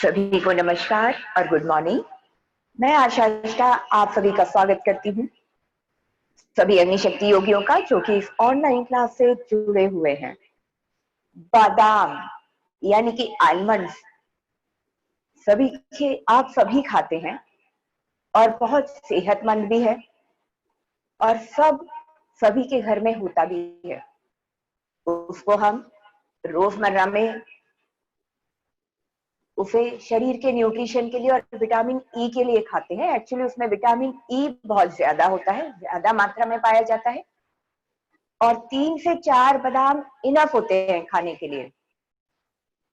सभी को नमस्कार और गुड मॉर्निंग। मैं आशा का आप सभी का स्वागत करती हूँ, सभी अग्निशक्ति योगियों का जो कि इस ऑनलाइन क्लास से जुड़े हुए हैं। बादाम यानी कि आलमंड्स आप सभी खाते हैं और बहुत सेहतमंद भी है और सभी के घर में होता भी है। उसको हम रोजमर्रा में उसे शरीर के न्यूट्रिशन के लिए और विटामिन ई के लिए खाते हैं। एक्चुअली उसमें विटामिन ई बहुत ज्यादा होता है, ज्यादा मात्रा में पाया जाता है और 3 से 4 बादाम इनफ होते हैं खाने के लिए।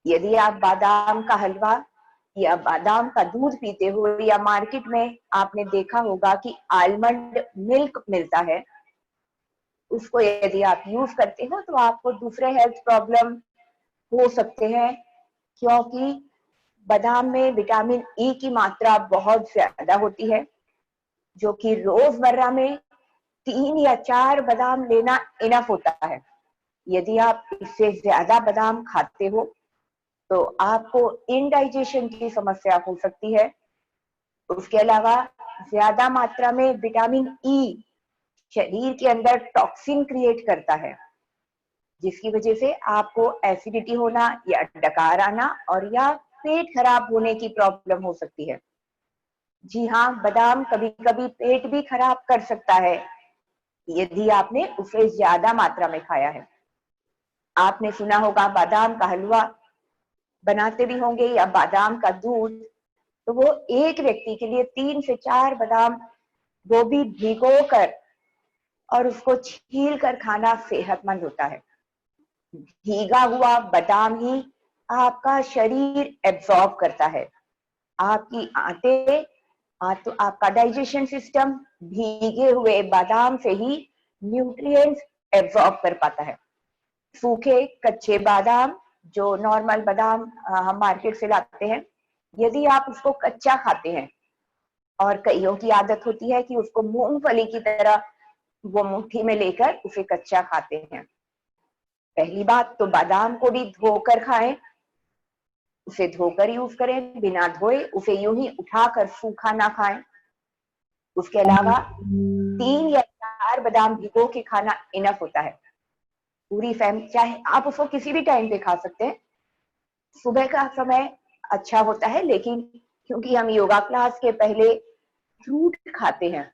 यदि आप बादाम का हलवा या बादाम का दूध पीते हो या मार्केट में आपने देखा होगा कि आलमंड मिल्क मिलता है, उसको यदि आप यूज करते हो तो आपको दूसरे हेल्थ प्रॉब्लम हो सकते हैं, क्योंकि बादाम में विटामिन ई की मात्रा बहुत ज्यादा होती है, जो कि रोजमर्रा में 3 या 4 बादाम लेना इनफ होता है। यदि आप इससे ज्यादा बादाम खाते हो तो आपको इनडाइजेशन की समस्या हो सकती है। उसके अलावा ज्यादा मात्रा में विटामिन ई शरीर के अंदर टॉक्सिन क्रिएट करता है, जिसकी वजह से आपको एसिडिटी होना या डकार आना और या पेट खराब होने की प्रॉब्लम हो सकती है। जी हाँ, बादाम कभी कभी पेट भी खराब कर सकता है यदि आपने उसे ज्यादा मात्रा में खाया है। आपने सुना होगा बादाम का हलवा बनाते भी होंगे या बादाम का दूध, तो वो एक व्यक्ति के लिए 3 से 4 बादाम वो भी भिगो कर और उसको छील कर खाना सेहतमंद होता है। भीगा हुआ बादाम ही आपका शरीर एब्जॉर्ब करता है। आपकी तो आपका डाइजेशन सिस्टम भीगे हुए बादाम से ही न्यूट्रिएंट्स एब्जॉर्ब कर पाता है। सूखे कच्चे बादाम, जो नॉर्मल बादाम हम मार्केट से लाते हैं, यदि आप उसको कच्चा खाते हैं, और कईयों की आदत होती है कि उसको मूंगफली की तरह वो मुट्ठी में लेकर उसे कच्चा खाते हैं। पहली बात तो बादाम को भी धोकर खाएं, उसे धोकर यूज करें, बिना धोए उसे यूं ही उठाकर सूखा ना खाएं। उसके अलावा 3 या 4 बादाम भिगो के खाना इनफ होता है। पूरी फैमिली, चाहे आप उसको किसी भी टाइम पे खा सकते हैं। सुबह का समय अच्छा होता है, लेकिन क्योंकि हम योगा क्लास के पहले फ्रूट खाते हैं,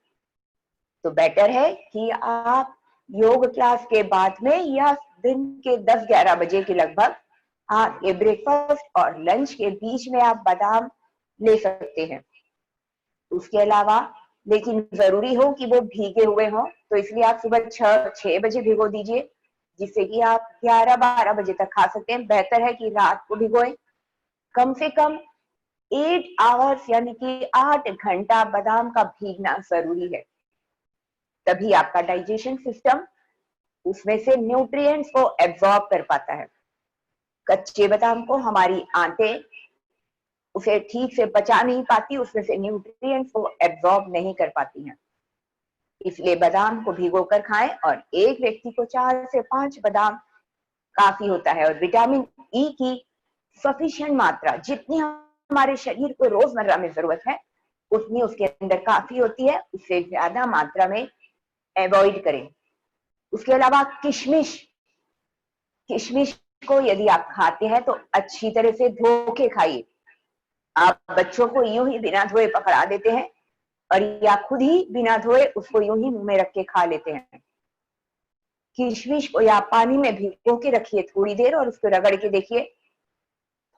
तो बेटर है कि आप योग क्लास के बाद में या दिन के 10-11 बजे के लगभग आपके ब्रेकफास्ट और लंच के बीच में आप बादाम ले सकते हैं। उसके अलावा लेकिन जरूरी हो कि वो भीगे हुए हों, तो इसलिए आप सुबह 6 बजे भिगो दीजिए, जिससे कि आप 11-12 बजे तक खा सकते हैं। बेहतर है कि रात को भिगोएं। कम से कम 8 आवर्स यानी कि 8 घंटा बादाम का भीगना जरूरी है, तभी आपका डाइजेशन सिस्टम उसमें से न्यूट्रिएंट्स को एब्जॉर्ब कर पाता है। कच्चे बादाम को हमारी आंतें उसे ठीक से पचा नहीं पाती, उसमें से न्यूट्रिएंट्स को एब्जॉर्ब नहीं कर पाती हैं। इसलिए बादाम को भिगोकर खाएं और एक व्यक्ति को 4 से 5 बादाम काफी होता है। और विटामिन ई की सफिशिएंट मात्रा जितनी हमारे शरीर को रोजमर्रा में जरूरत है, उतनी उसके अंदर काफी होती है। उससे ज्यादा मात्रा में अवॉइड करें। उसके अलावा किशमिश को यदि आप खाते हैं तो अच्छी तरह से धो के खाइए। आप बच्चों को यूं ही बिना धोए पकड़ा देते हैं और या खुद ही बिना धोए उसको यूं ही मुंह में रख के खा लेते हैं। किशमिश को या पानी में भिगो के रखिए थोड़ी देर और उसको रगड़ के देखिए।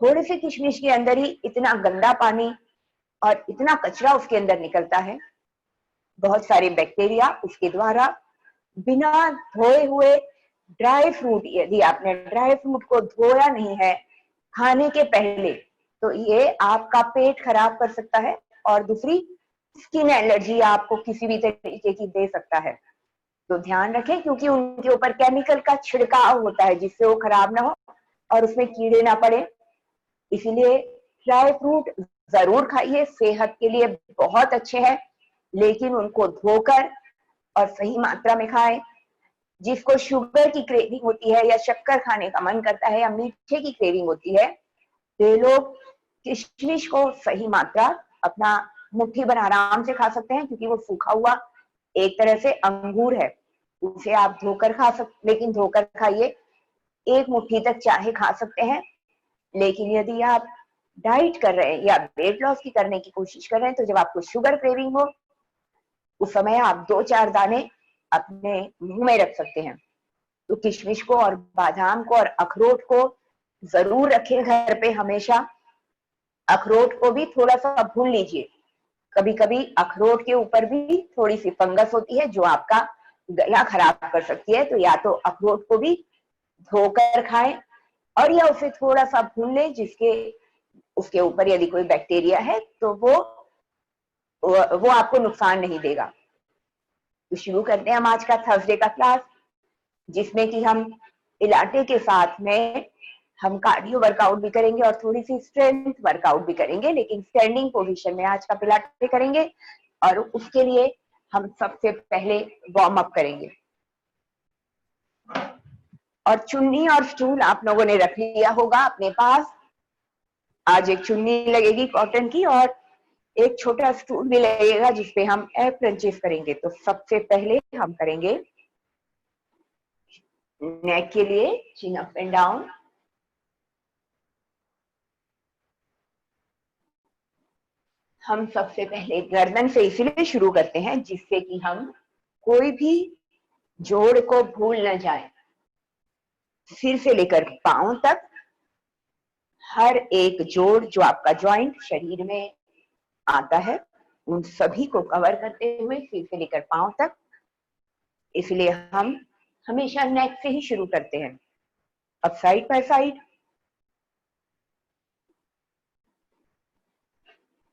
थोड़े से किशमिश के अंदर ही इतना गंदा पानी और इतना कचरा उसके अंदर निकलता है। बहुत सारे बैक्टीरिया उसके द्वारा बिना धोए हुए ड्राई फ्रूट, यदि आपने ड्राई फ्रूट को धोया नहीं है खाने के पहले, तो ये आपका पेट खराब कर सकता है और दूसरी स्किन एलर्जी आपको किसी भी तरीके की दे सकता है। तो ध्यान रखें, क्योंकि उनके ऊपर केमिकल का छिड़काव होता है जिससे वो खराब ना हो और उसमें कीड़े ना पड़े। इसीलिए ड्राई फ्रूट जरूर खाइए, सेहत के लिए बहुत अच्छे हैं, लेकिन उनको धोकर और सही मात्रा में खाएं। जिसको शुगर की क्रेविंग होती है या शक्कर खाने का मन करता है या मीठे की क्रेविंग होती है, वे लोग किशमिश को सही मात्रा, अपना मुट्ठी भर आराम से खा सकते हैं, क्योंकि वो सूखा हुआ एक तरह से अंगूर है, उसे आप धोकर खा सकते, लेकिन धोकर खाइए, एक मुट्ठी तक चाहे खा सकते हैं। लेकिन यदि आप डाइट कर रहे हैं या वेट लॉस की करने की कोशिश कर रहे हैं, तो जब आपको शुगर क्रेविंग हो, उस समय आप 2-4 दाने अपने मुंह में रख सकते हैं। तो किशमिश को और बादाम को और अखरोट को जरूर रखें घर पे हमेशा। अखरोट को भी थोड़ा सा भून लीजिए। कभी कभी अखरोट के ऊपर भी थोड़ी सी फंगस होती है जो आपका गला खराब कर सकती है, तो या तो अखरोट को भी धोकर खाएं और या उसे थोड़ा सा भून लें, जिसके उसके ऊपर यदि कोई बैक्टीरिया है तो वो आपको नुकसान नहीं देगा। तो शुरू करते हैं हम आज का थर्सडे का क्लास, जिसमें कि हम पिलाटे के साथ में हम कार्डियो वर्कआउट भी करेंगे और थोड़ी सी स्ट्रेंथ वर्कआउट भी करेंगे, लेकिन स्टैंडिंग पोजीशन में आज का पिलाटे करेंगे। और उसके लिए हम सबसे पहले वार्म अप करेंगे। और चुन्नी और स्टूल आप लोगों ने रख लिया होगा अपने पास। आज एक चुन्नी लगेगी कॉटन की और एक छोटा स्टूल भी लगेगा जिसपे हम एयर क्रंचेस करेंगे। तो सबसे पहले हम करेंगे नेक के लिए चिन अप एंड डाउन। हम सबसे पहले गर्दन से इसलिए शुरू करते हैं जिससे कि हम कोई भी जोड़ को भूल न जाए। सिर से लेकर पांव तक हर एक जोड़ जो आपका जॉइंट शरीर में आता है, उन सभी को कवर करते हुए सिर से लेकर पांव तक। इसलिए हम हमेशा नेक से ही शुरू करते हैं। अब साइड बाय साइड।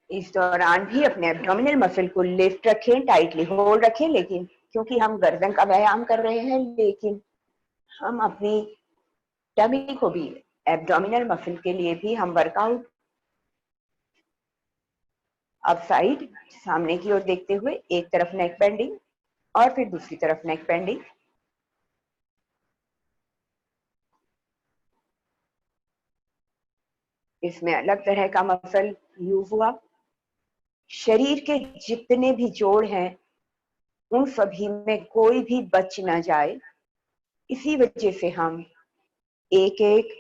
इस दौरान भी अपने एब्डोमिनल मसल को लिफ्ट रखें, टाइटली होल्ड रखें, लेकिन क्योंकि हम गर्दन का व्यायाम कर रहे हैं, लेकिन हम अपनी टमी को भी, एब्डोमिनल मसल के लिए भी हम वर्कआउट। अब साइड, सामने की ओर देखते हुए एक तरफ नेक बेंडिंग और फिर दूसरी तरफ नेक बेंडिंग। इसमें अलग तरह का मसल यूज हुआ। शरीर के जितने भी जोड़ हैं उन सभी में कोई भी बच ना जाए, इसी वजह से हम एक एक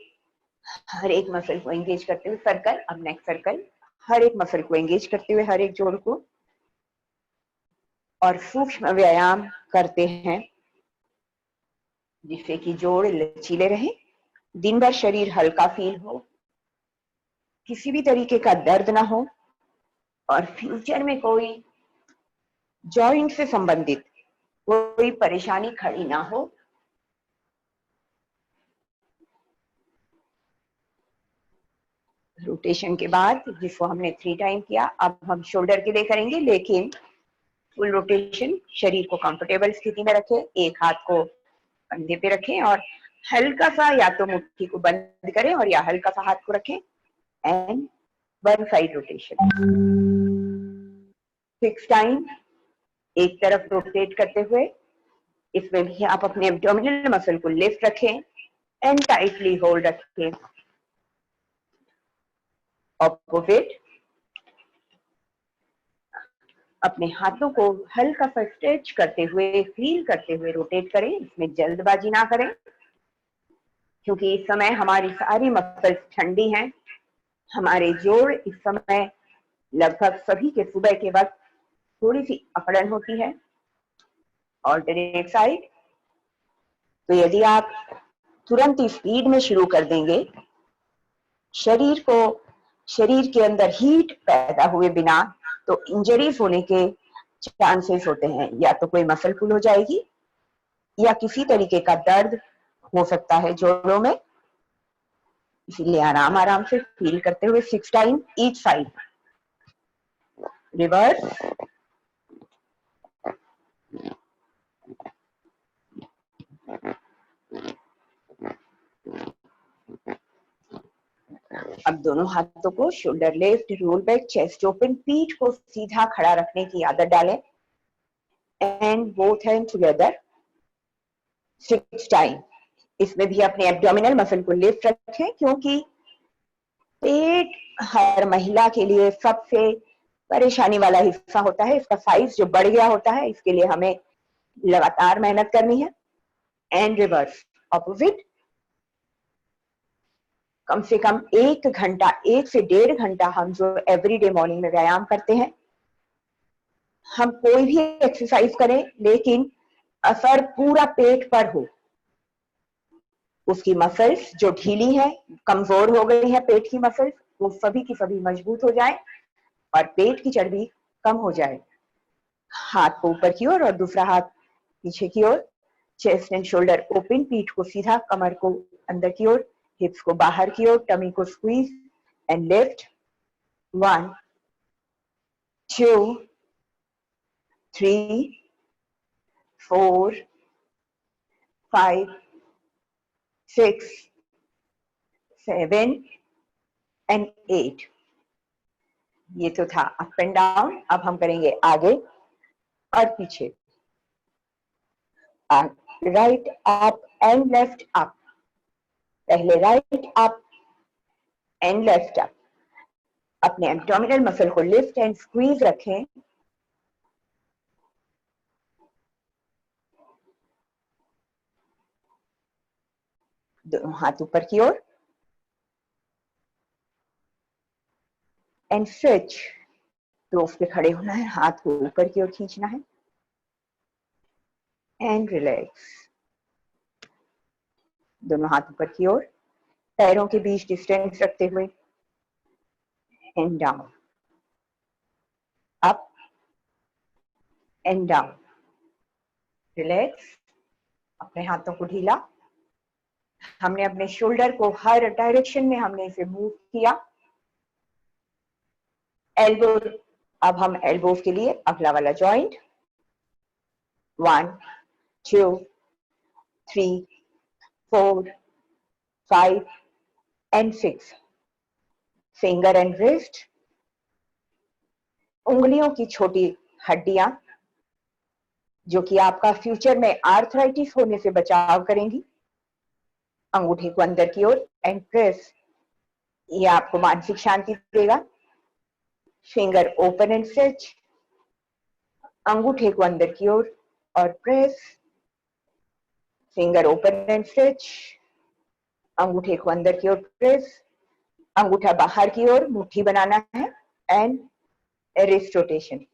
हर एक मसल को एंगेज करते हुए, सर्कल, अब नेक सर्कल, हर एक मसल को एंगेज करते हुए हर एक जोड़ को, और सूक्ष्म व्यायाम करते हैं जिससे कि जोड़ लचीले रहे, दिन भर शरीर हल्का फील हो, किसी भी तरीके का दर्द ना हो और फ्यूचर में कोई जॉइंट से संबंधित कोई परेशानी खड़ी ना हो। रोटेशन के बाद, जिसको हमने 3 टाइम किया, अब हम शोल्डर के लिए करेंगे, लेकिन फुल रोटेशन। शरीर को कंफर्टेबल स्थिति में रखें, एक हाथ को कंधे पे रखें और हल्का सा या तो मुट्ठी को बंद करें और या हल्का सा हाथ को रखें, एंड 1 साइड रोटेशन। 6 टाइम एक तरफ रोटेट करते हुए। इसमें भी आप अपने एब्डोमिनल मसल को लिफ्ट रखें एंड टाइटली होल्ड रखें। ऑपोजिट, अपने हाथों को हल्का सा स्ट्रेच करते हुए, फील करते हुए रोटेट करें। इसमें जल्दबाजी ना करें, क्योंकि इस समय हमारी सारी मसल्स ठंडी हैं। हमारे जोड़ इस समय लगभग सभी के सुबह के वक्त थोड़ी सी अकड़न होती है। Alternate side. तो यदि आप तुरंत स्पीड में शुरू कर देंगे, शरीर के अंदर हीट पैदा हुए बिना तो इंजरीज होने के चांसेस होते हैं। या तो कोई मसल पुल हो जाएगी या किसी तरीके का दर्द हो सकता है जोड़ों में। इसीलिए आराम आराम से फील करते हुए 6 टाइम ईच साइड। रिवर्स। अब दोनों हाथों को shoulder left, role back, chest open, पीठ को सीधा खड़ा रखने की आदत डालें, and both hand together 6 time. इसमें भी अपने एब्डोमिनल मसल को लिफ्ट रखें, क्योंकि पेट हर महिला के लिए सबसे परेशानी वाला हिस्सा होता है। इसका साइज जो बढ़ गया होता है, इसके लिए हमें लगातार मेहनत करनी है। एंड रिवर्स ऑपोजिट, कम से कम 1 घंटा, 1 से 1.5 घंटा हम जो एवरीडे मॉर्निंग में व्यायाम करते हैं, हम कोई भी एक्सरसाइज करें लेकिन असर पूरा पेट पर हो। उसकी मसल्स जो ढीली है, कमजोर हो गई है पेट की मसल्स, वो सभी की सभी मजबूत हो जाए और पेट की चर्बी कम हो जाए। हाथ को ऊपर की ओर और दूसरा हाथ पीछे की ओर, चेस्ट एंड शोल्डर ओपन, पीठ को सीधा, कमर को अंदर की ओर, हिप्स को बाहर की ओर, टमी को स्क्वीज एंड लिफ्ट। 1 2 3 4 5 6 7 एंड 8। ये तो था अप एंड डाउन। अब हम करेंगे आगे और पीछे, right up and left up. पहले right up and left up. अपने एब्डोमिनल मसल को लिफ्ट एंड स्क्वीज रखें। दोनों हाथ ऊपर की ओर एंड स्ट्रेच। टोस पे खड़े होना है, हाथ को ऊपर की ओर खींचना है एंड रिलैक्स। दोनों हाथ ऊपर की ओर, पैरों के बीच डिस्टेंस रखते हुए and down, up and down, relax. अपने हाथों को ढीला, हमने अपने शोल्डर को हर डायरेक्शन में हमने इसे मूव किया। एल्बो, अब हम एल्बोज के लिए अगला वाला joint, 1 2 3 4 5 and 6। Finger and wrist, उंगलियों की छोटी हड्डियां जो कि आपका फ्यूचर में आर्थराइटिस होने से बचाव करेंगी। अंगूठे को अंदर की ओर एंड प्रेस, ये आपको मानसिक शांति देगा। फिंगर ओपन एंड स्ट्रेच, अंगूठे को अंदर की ओर और press. Finger open and stretch, अंगूठे को अंदर की ओर प्रेस, अंगूठा बाहर की ओर, मुट्ठी बनाना है एंड रिस्ट रोटेशन।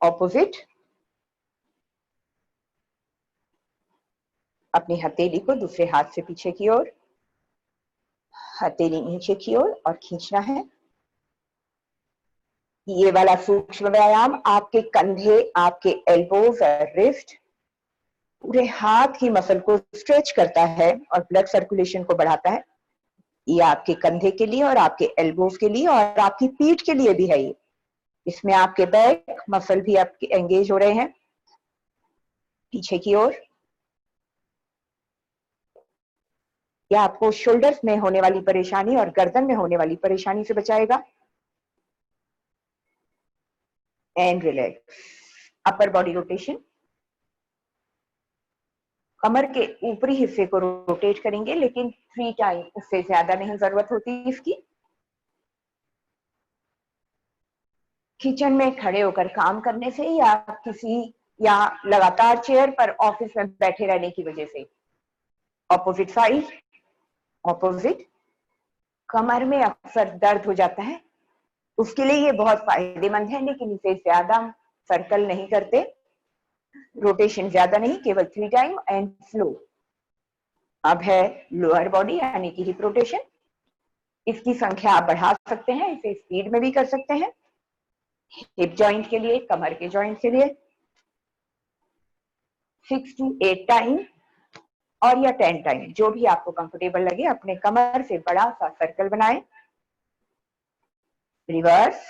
ऑपोजिट, अपनी हथेली को दूसरे हाथ से पीछे की ओर, हथेली नीचे की ओर और खींचना है। ये वाला सूक्ष्म व्यायाम आपके कंधे, आपके एल्बोज और रिस्ट, पूरे हाथ की मसल को स्ट्रेच करता है और ब्लड सर्कुलेशन को बढ़ाता है। ये आपके कंधे के लिए और आपके एल्बोज के लिए और आपकी पीठ के लिए भी है। ये इसमें आपके बैक मसल भी आपके एंगेज हो रहे हैं। पीछे की ओर, यह आपको शोल्डर्स में होने वाली परेशानी और गर्दन में होने वाली परेशानी से बचाएगा। And relax. Upper body rotation, कमर के ऊपरी हिस्से को रोटेट करेंगे लेकिन 3 टाइम, उससे ज्यादा नहीं जरूरत होती इसकी। किचन में खड़े होकर काम करने से या लगातार चेयर पर ऑफिस में बैठे रहने की वजह से। ऑपोजिट साइड, ऑपोजिट, कमर में अक्सर दर्द हो जाता है, उसके लिए ये बहुत फायदेमंद है लेकिन इसे ज्यादा सर्कल नहीं करते, रोटेशन ज्यादा नहीं, केवल 3 टाइम एंड स्लो। अब है लोअर बॉडी यानी कि हिप रोटेशन। इसकी संख्या आप बढ़ा सकते हैं, इसे स्पीड में भी कर सकते हैं। हिप जॉइंट के लिए, कमर के जॉइंट के लिए 6 to 8 टाइम और या 10 टाइम, जो भी आपको कंफर्टेबल लगे। अपने कमर से बड़ा सा सर्कल बनाएं। रिवर्स,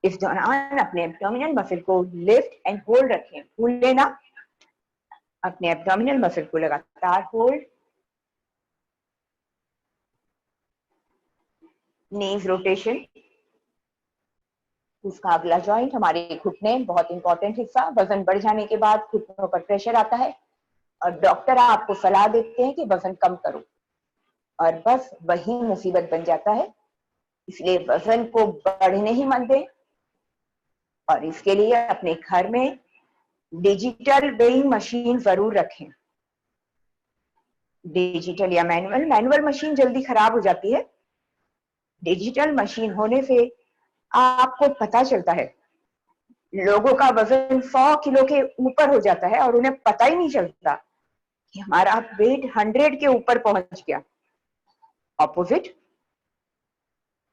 इस दौरान अपने एब्डोमिनल मसल को लिफ्ट एंड होल्ड रखें, भूल लेना। अपने एब्डोमिनल मसल को लगातार होल्ड। नीज रोटेशन, उसका अगला जॉइंट हमारे घुटने, बहुत इंपॉर्टेंट हिस्सा। वजन बढ़ जाने के बाद घुटनों पर प्रेशर आता है और डॉक्टर आपको सलाह देते हैं कि वजन कम करो और बस वही मुसीबत बन जाता है। इसलिए वजन को बढ़ने ही मत दें और इसके लिए अपने घर में डिजिटल वेइंग मशीन जरूर रखें। डिजिटल या मैनुअल मशीन जल्दी खराब हो जाती है। डिजिटल मशीन होने से आपको पता चलता है, लोगों का वजन 100 किलो के ऊपर हो जाता है और उन्हें पता ही नहीं चलता कि हमारा वेट 100 के ऊपर पहुंच गया। ऑपोजिट,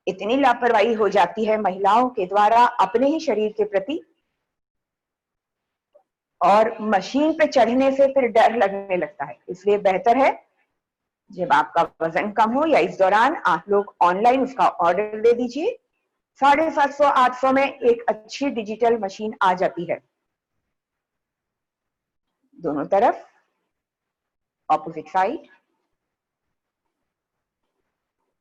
इतनी लापरवाही हो जाती है महिलाओं के द्वारा अपने ही शरीर के प्रति, और मशीन पे चढ़ने से फिर डर लगने लगता है। इसलिए बेहतर है जब आपका वजन कम हो या इस दौरान आप लोग ऑनलाइन उसका ऑर्डर दे दीजिए। 750-800 में एक अच्छी डिजिटल मशीन आ जाती है। दोनों तरफ ऑपोजिट साइड।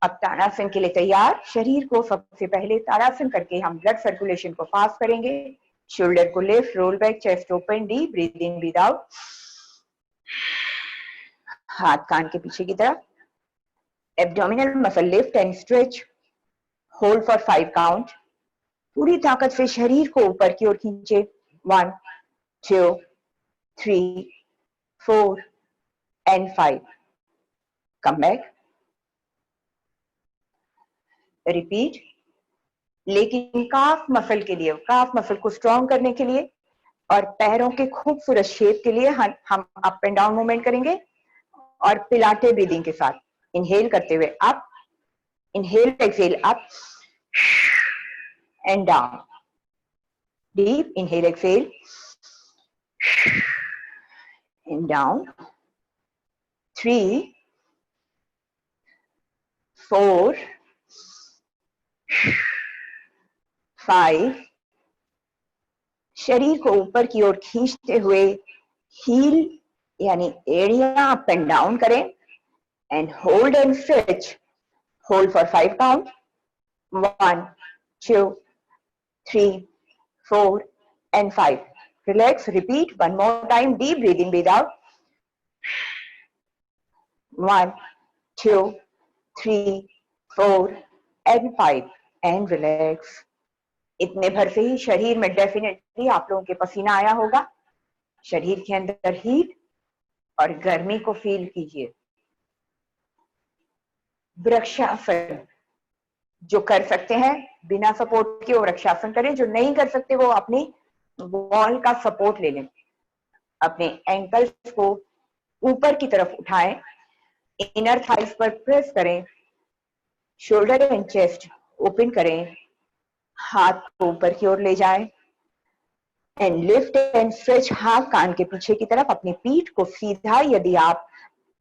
अब ताड़ासन के लिए तैयार। शरीर को सबसे पहले ताड़ासन करके हम ब्लड सर्कुलेशन को फास्ट करेंगे। शोल्डर को lift, roll back, chest open, deep breath in, breath out. हाथ कान के पीछे की तरफ। Abdominal muscle lift and stretch, hold for 5 count. पूरी ताकत से शरीर को ऊपर की ओर खींचे। 1 2 3 4 and 5. Come back. Repeat. लेकिन काफ मसल के लिए, काफ मसल को स्ट्रॉन्ग करने के लिए और पैरों के खूबसूरत शेप के लिए हम अप एंड डाउन मूवमेंट करेंगे और पिलाटे ब्रीदिंग के साथ। इनहेल करते हुए up, inhale exhale up and down. Deep inhale exhale and down. 3 4 5। शरीर को ऊपर की ओर खींचते हुए हील यानी एड़ियां अप एंड डाउन करें and hold and stretch. Hold for 5 count. 1 2 3 4 and 5. Relax. Repeat one more time. Deep breathing, breathe out. 1 2 3 4 and 5 and relax. इतने भर से ही शरीर में डेफिनेटली आप लोगों के पसीना आया होगा। शरीर के अंदर हीट और गर्मी को फील कीजिए। वृक्षासन जो कर सकते हैं बिना सपोर्ट के वो वृक्षासन करें, जो नहीं कर सकते वो अपनी वॉल का सपोर्ट ले लें। अपने एंकल्स को ऊपर की तरफ उठाएं, इनर थाइस पर प्रेस करें, शोल्डर एंड चेस्ट ओपन करें, हाथ को ऊपर की ओर ले जाएं एंड लिफ्ट एंड स्ट्रेच। हाथ कान के पीछे की तरफ, अपनी पीठ को सीधा। यदि आप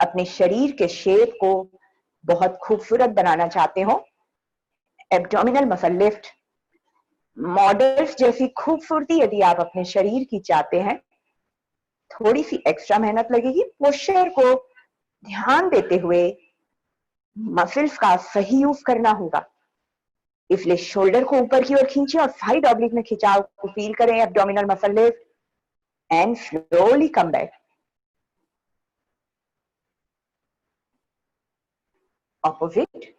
अपने शरीर के शेप को बहुत खूबसूरत बनाना चाहते हो, एब्डोमिनल मसल लिफ्ट, मॉडल्स जैसी खूबसूरती यदि आप अपने शरीर की चाहते हैं, थोड़ी सी एक्स्ट्रा मेहनत लगेगी। पोस्चर को ध्यान देते हुए मसल्स का सही यूज करना होगा। इसलिए शोल्डर को ऊपर की ओर खींचे और साइड ऑब्लिक में खिंचाव को फील करें। Abdominal muscle lift and slowly come back. Opposite,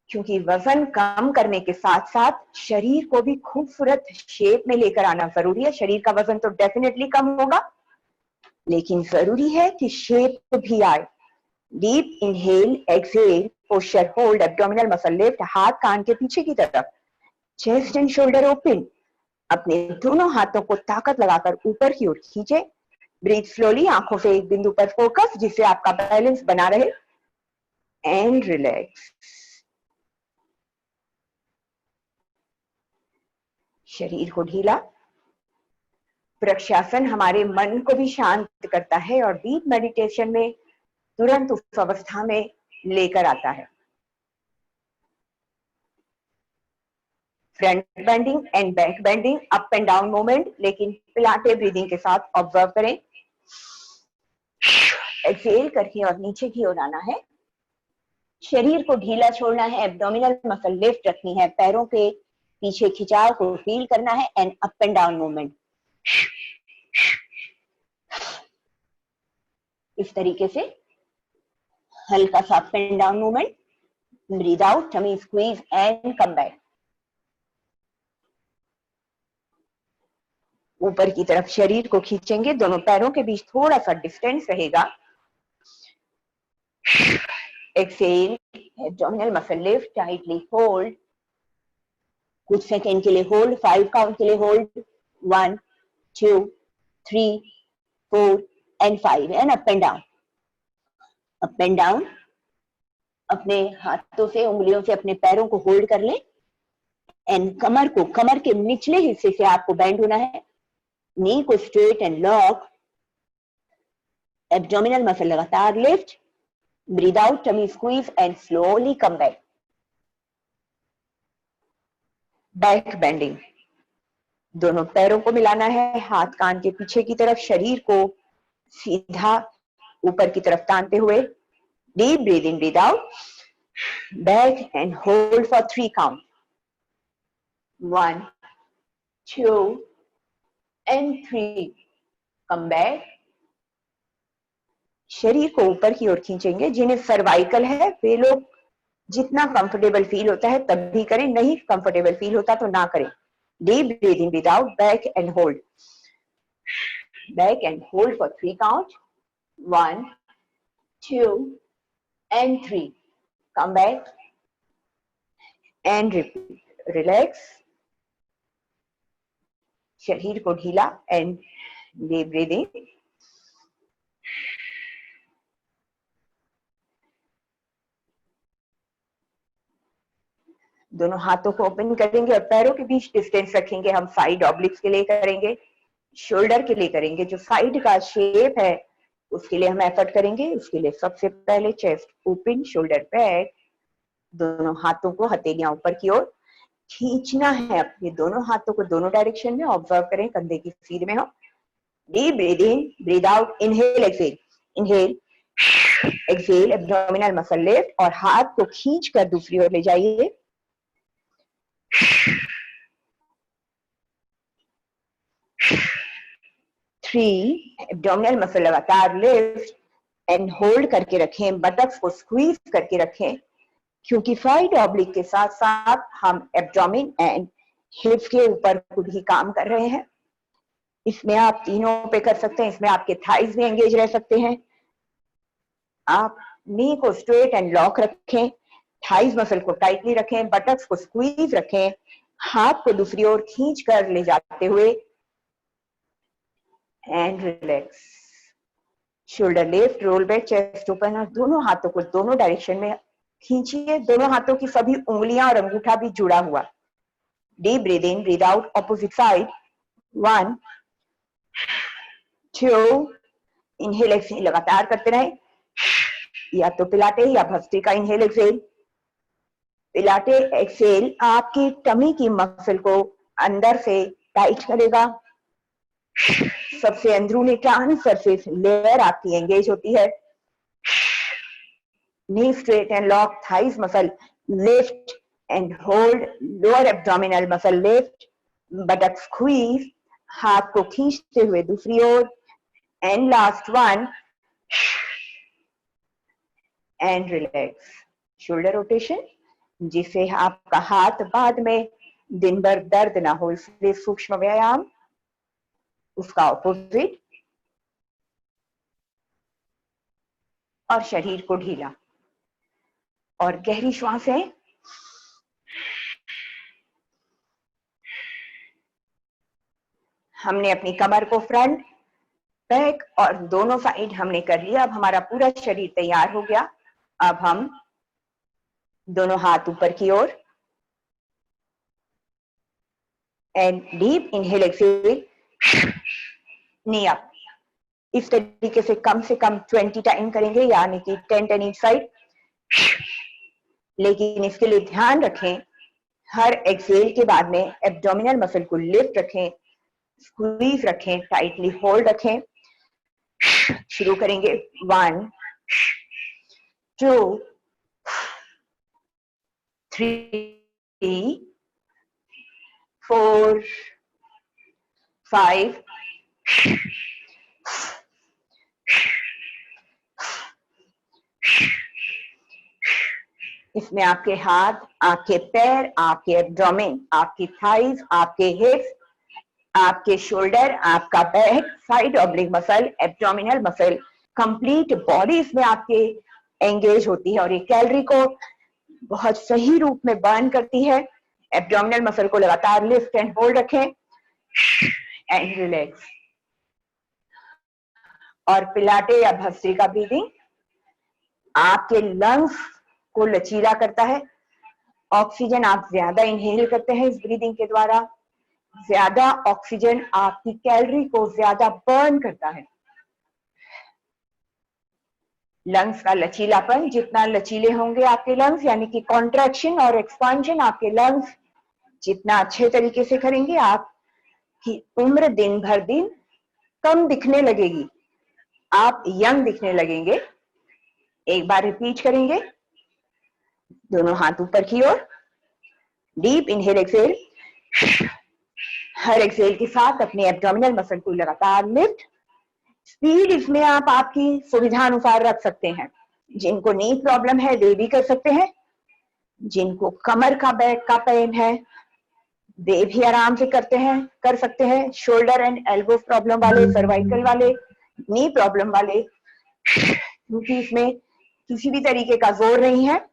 क्योंकि वजन कम करने के साथ साथ शरीर को भी खूबसूरत शेप में लेकर आना जरूरी है। शरीर का वजन तो डेफिनेटली कम होगा, लेकिन जरूरी है कि शेप भी आए। Deep inhale exhale, posture hold, abdominal muscle lift, हाथ कान के पीछे की तरफ, चेस्ट एंड शोल्डर ओपन। अपने दोनों हाथों को ताकत लगाकर ऊपर की ओर खींचे। ब्रीथ स्लोली, आंखों से एक बिंदु पर फोकस जिससे आपका बैलेंस बना रहे एंड रिलैक्स। शरीर को ढीला। वृक्षासन हमारे मन को भी शांत करता है और डीप मेडिटेशन में तुरंत उस अवस्था में लेकर आता है। Front bending and back bending, up and down movement, लेकिन पिलाटे ब्रीदिंग के साथ ऑब्जर्व करें। एक्सहेल करके और नीचे की ओर आना है। शरीर को ढीला छोड़ना है, एब्डोमिनल मसल लिफ्ट रखनी है, पैरों के पीछे खिंचाव को फील करना है and up and down movement. इस तरीके से हल्का सा up and down movement, breathe out, tummy squeeze and come back. ऊपर की तरफ शरीर को खींचेंगे, दोनों पैरों के बीच थोड़ा सा डिस्टेंस रहेगा। Exhale, abdominal muscle lift, tightly hold, कुछ सेकंड के लिए होल्ड, 5 काउंट के लिए hold, 1 2 3 4 and 5 and up and down. Up and down, अपने हाथों से, उंगलियों से अपने पैरों को होल्ड कर लें एंड कमर के निचले हिस्से से आपको बैंड होना है, नी को straight and lock, abdominal muscle लगातार lift, breathe out, tummy squeeze and slowly come back. Back bending, दोनों पैरों को मिलाना है, हाथ कान के पीछे की तरफ, शरीर को सीधा ऊपर की तरफ तानते हुए, deep breathe in, breathe out, back and hold for 3 count, 1 2 and 3, come back. शरीर को ऊपर की ओर खींचेंगे, जिन्हें सर्वाइकल है वे लोग जितना कंफर्टेबल फील होता है तभी करें, नहीं कंफर्टेबल फील होता तो ना करें। Deep breathing, breathe out, back and hold, back and hold for 3 count, 1 2 and 3, come back and repeat, relax, शरीर को ढीला and deep breathing, दोनों हाथों को ओपन करेंगे और पैरों के बीच डिस्टेंस रखेंगे। हम साइड ऑब्लिक्स के लिए करेंगे, शोल्डर के लिए करेंगे, जो साइड का शेप है उसके लिए हम एफर्ट करेंगे। उसके लिए सबसे पहले चेस्ट ओपन, शोल्डर बैक, दोनों हाथों को हथेलियां ऊपर की ओर खींचना है। अपने दोनों हाथों को दोनों डायरेक्शन में ऑब्जर्व करें, कंधे की सीध में हो। Deep breathe in, breathe out, inhale exhale, inhale exhale, abdominal muscle lift और हाथ को खींच कर दूसरी ओर ले जाइए। 3, एब्डोमिनल मसल लगातार लिफ्ट एंड होल्ड करके रखें, बटक्स को स्क्वीज करके रखें, क्योंकि साइड ऑब्लिक के साथ साथ हम एब्डोमिन एंड हिप्स के ऊपर भी काम कर रहे हैं। इसमें आप तीनों पे कर सकते हैं, इसमें आपके थाइज भी एंगेज रह सकते हैं। आप नी को स्ट्रेट एंड लॉक रखें, थाइज मसल को टाइटली रखें, बटक्स को स्क्वीज रखें, हाथ को दूसरी ओर खींच कर ले जाते हुए and relax, shoulder lift, roll back, chest open और दोनों हाथों को दोनों डायरेक्शन में खींचिए, दोनों हाथों की सभी उंगलियां और अंगूठा भी जुड़ा हुआ। Deep breathe in, breathe out, opposite side, 1 2, inhale exhale लगातार करते रहे, या तो पिलाटे या भस्त्रिका, इनहेल एक्सहेल, पिलाटे एक्सहेल आपकी टमी की मसल को अंदर से टाइट करेगा, सबसे अंदरूनी टर्न सरफेस लेयर आपकी एंगेज होती है। नी straight and lock, thighs muscle lift and hold, lower abdominal muscle lift, बटक squeeze, हाथ को खींचते हुए दूसरी ओर and last one and relax, shoulder rotation, जिससे आपका हाथ बाद में दिन भर दर्द ना हो, इसलिए सूक्ष्म व्यायाम, उसका ऑपोजिट, और शरीर को ढीला और गहरी श्वासें। हमने अपनी कमर को फ्रंट, बैक और दोनों साइड हमने कर लिया। अब हमारा पूरा शरीर तैयार हो गया। अब हम दोनों हाथ ऊपर की ओर and deep inhale exhale, knee up, इस तरीके से कम 20 टाइम करेंगे, यानी कि 10 ईच साइड। लेकिन इसके लिए ध्यान रखें, हर एक्सहेल के बाद में एब्डोमिनल मसल को लिफ्ट रखें, स्क्वीज रखें, टाइटली होल्ड रखें। शुरू करेंगे, 1 2 3 4 5 इसमें आपके हाथ, आपके पैर, आपके एब्डोमेन, आपकी थाइज, आपके हिप्स, आपके शोल्डर, आपका back, side oblique muscle, abdominal muscle, complete body इसमें आपके एंगेज होती है और ये कैलोरी को बहुत सही रूप में बर्न करती है। एब्डोमिनल मसल को लगातार लिफ्ट एंड होल्ड रखें एंड रिलैक्स। और पिलाटे या भस्त्रिका ब्रीदिंग आपके लंग्स को लचीला करता है। ऑक्सीजन आप ज्यादा इनहेल करते हैं इस ब्रीदिंग के द्वारा। ज्यादा ऑक्सीजन आपकी कैलोरी को ज्यादा बर्न करता है। लंग्स का लचीलापन, जितना लचीले होंगे आपके लंग्स, यानी कि कॉन्ट्रैक्शन और एक्सपांशन आपके लंग्स जितना अच्छे तरीके से करेंगे, आपकी उम्र दिन भर दिन कम दिखने लगेगी, आप यंग दिखने लगेंगे। एक बार रिपीट करेंगे, दोनों हाथ ऊपर की ओर, डीप इनहेल एक्सेल। हर एक्सेल के साथ अपने एब्डोमिनल मसल को लगातार लिफ्ट। स्पीड इसमें आप आपकी सुविधा अनुसार रख सकते हैं। जिनको नी प्रॉब्लम है वे भी कर सकते हैं, जिनको कमर का बैक का पेन है वे भी आराम से कर सकते हैं। शोल्डर एंड एल्बो प्रॉब्लम वाले, सर्वाइकल वाले, नी प्रॉब्लम वाले, क्योंकि इसमें किसी भी तरीके का जोर नहीं है।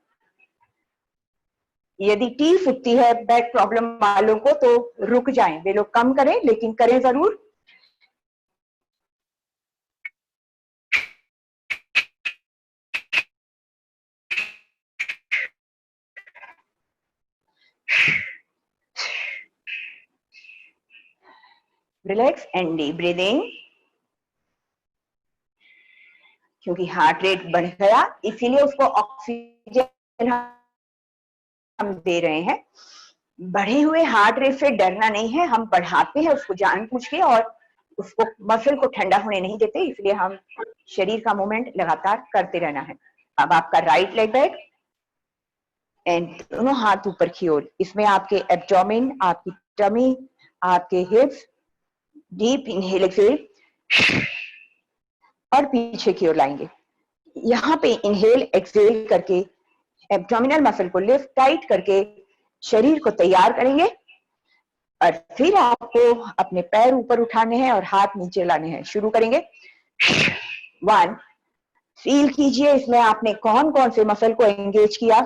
यदि टी फुटती है बैक प्रॉब्लम वालों को तो रुक जाएं, वे लोग कम करें, लेकिन करें जरूर। Relax and deep breathing. क्योंकि हार्ट रेट बढ़ गया इसीलिए उसको ऑक्सीजन हम दे रहे हैं। बढ़े हुए हार्ट रेट से डरना नहीं है, हम बढ़ाते हैं उसको जानबूझ के और उसको मसल को ठंडा होने नहीं देते, इसलिए हम शरीर का मूवमेंट लगातार करते रहना है। अब आपका राइट लेग बैक एंड दोनों हाथ ऊपर की ओर। इसमें आपके एब्डोमेन, आपकी टमी, आपके हिप्स, डीप इनहेल एक्सेल और पीछे की ओर लाएंगे। यहाँ पे इनहेल एक्सेल करके एब्डोमिनल मसल को लिफ्ट टाइट करके शरीर को तैयार करेंगे और फिर आपको अपने पैर ऊपर उठाने हैं और हाथ नीचे लाने हैं। शुरू करेंगे। 1, फील कीजिए इसमें आपने कौन कौन से मसल को एंगेज किया।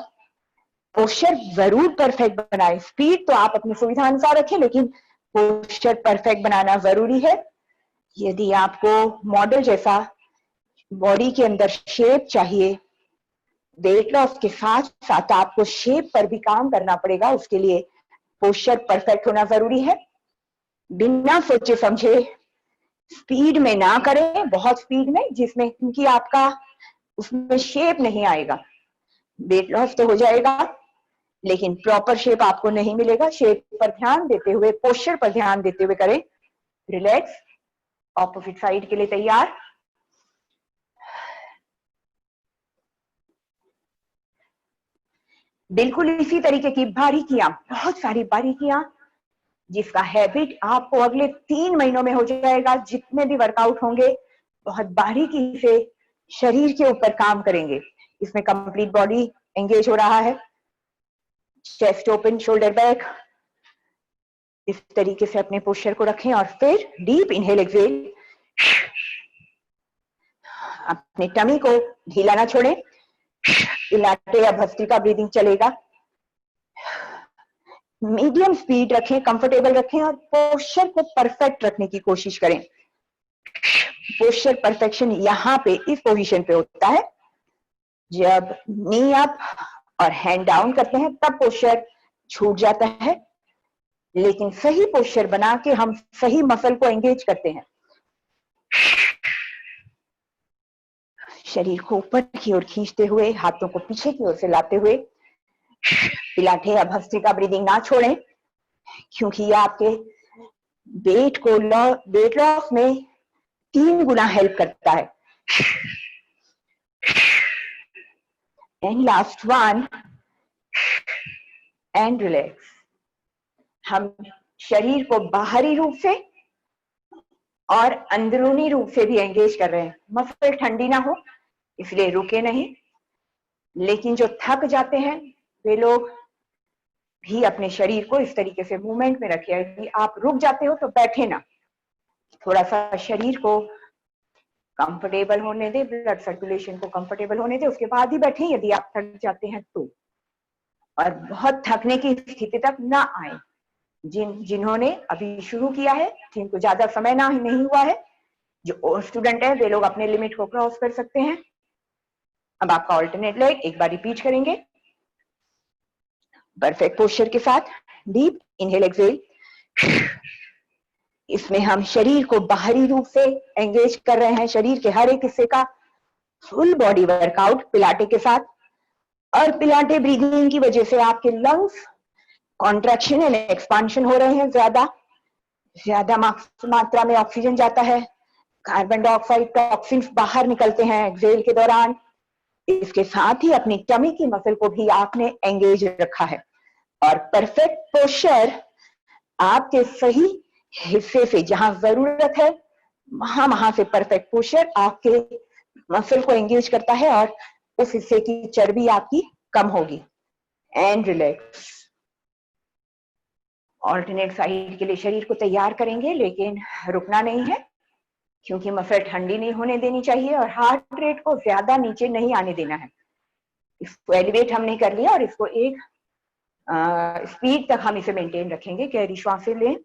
पोस्चर जरूर परफेक्ट बनाए। स्पीड तो आप अपनी सुविधा अनुसार रखें, लेकिन पोस्चर परफेक्ट बनाना जरूरी है। यदि आपको मॉडल जैसा बॉडी के अंदर शेप चाहिए, वेट लॉस के साथ साथ आपको शेप पर भी काम करना पड़ेगा, उसके लिए पोस्चर परफेक्ट होना जरूरी है। बिना सोचे समझे स्पीड में ना करें, बहुत स्पीड में जिसमें क्योंकि आपका उसमें शेप नहीं आएगा। वेट लॉस तो हो जाएगा लेकिन प्रॉपर शेप आपको नहीं मिलेगा। शेप पर ध्यान देते हुए, पोस्चर पर ध्यान देते हुए करें। रिलैक्स। ऑपोजिट साइड के लिए तैयार। बिल्कुल इसी तरीके की बारीकियां, बहुत सारी बारीकियां जिसका हैबिट आपको अगले 3 महीनों में हो जाएगा। जितने भी वर्कआउट होंगे बहुत बारीकी से शरीर के ऊपर काम करेंगे। इसमें कंप्लीट बॉडी एंगेज हो रहा है। Chest open, shoulder back. इस तरीके से अपने पोस्चर को रखें और फिर डीप इनहेल एक्सेल। अपने टमी को ढीला ना छोड़ें। पिलाटे या भस्त्रिका ब्रीदिंग चलेगा। मीडियम स्पीड रखें, कंफर्टेबल रखें और पोस्चर को परफेक्ट रखने की कोशिश करें। पोस्चर परफेक्शन यहाँ पे इस पोजीशन पे होता है जब नी अप और हैंड डाउन करते हैं, तब पोस्चर छूट जाता है। लेकिन सही पोस्चर बना के हम सही मसल को एंगेज करते हैं। शरीर को ऊपर की ओर खींचते हुए, हाथों को पीछे की ओर से लाते हुए। पिलाटे या भस्त्रिका ब्रीदिंग ना छोड़ें, क्योंकि ये आपके वेट लॉस में 3 गुना हेल्प करता है। And last one and relax. हम शरीर को बाहरी रूप से और अंदरूनी रूप से भी एंगेज कर रहे हैं। मसल ठंडी ना हो इसलिए रुके नहीं। लेकिन जो थक जाते हैं वे लोग भी अपने शरीर को इस तरीके से मूवमेंट में रखिए। यदि आप रुक जाते हो तो बैठे ना, थोड़ा सा शरीर को कंफर्टेबल होने दे, ब्लड सर्कुलेशन को कंफर्टेबल होने दे, उसके बाद ही बैठे यदि आप थक जाते हैं तो। और बहुत थकने की स्थिति तक ना आए। जिन्होंने अभी शुरू किया है, जिनको ज्यादा समय ना नहीं हुआ है, जो स्टूडेंट है वे लोग अपने लिमिट को क्रॉस कर सकते हैं। अब आपका ऑल्टरनेट लेग एक बार रिपीट करेंगे परफेक्ट पोस्चर के साथ। Deep inhale exhale. इसमें हम शरीर को बाहरी रूप से एंगेज कर रहे हैं, शरीर के हर एक हिस्से का फुल बॉडी वर्कआउट पिलाटे के साथ। और पिलाटे ब्रीदिंग की वजह से आपके लंग्स कॉन्ट्रैक्शन एंड एक्सपांशन हो रहे हैं, ज्यादा मात्रा में ऑक्सीजन जाता है, कार्बन डाइऑक्साइड टॉक्सिन्स बाहर निकलते हैं एक्सहेल के दौरान। इसके साथ ही अपनी टमी की मसल को भी आपने एंगेज रखा है। और परफेक्ट पोस्चर आपके सही हिस्से से जहां जरूरत है वहां से परफेक्ट पोस्चर आपके मसल को एंगेज करता है और उस हिस्से की चर्बी आपकी कम होगी। And relax. ऑल्टरनेट साइड के लिए शरीर को तैयार करेंगे, लेकिन रुकना नहीं है, क्योंकि मसल ठंडी नहीं होने देनी चाहिए और हार्ट रेट को ज्यादा नीचे नहीं आने देना है। इसको एलिवेट हमने कर लिया और इसको एक स्पीड तक हम इसे मेंटेन रखेंगे। गहरी श्वासें लें।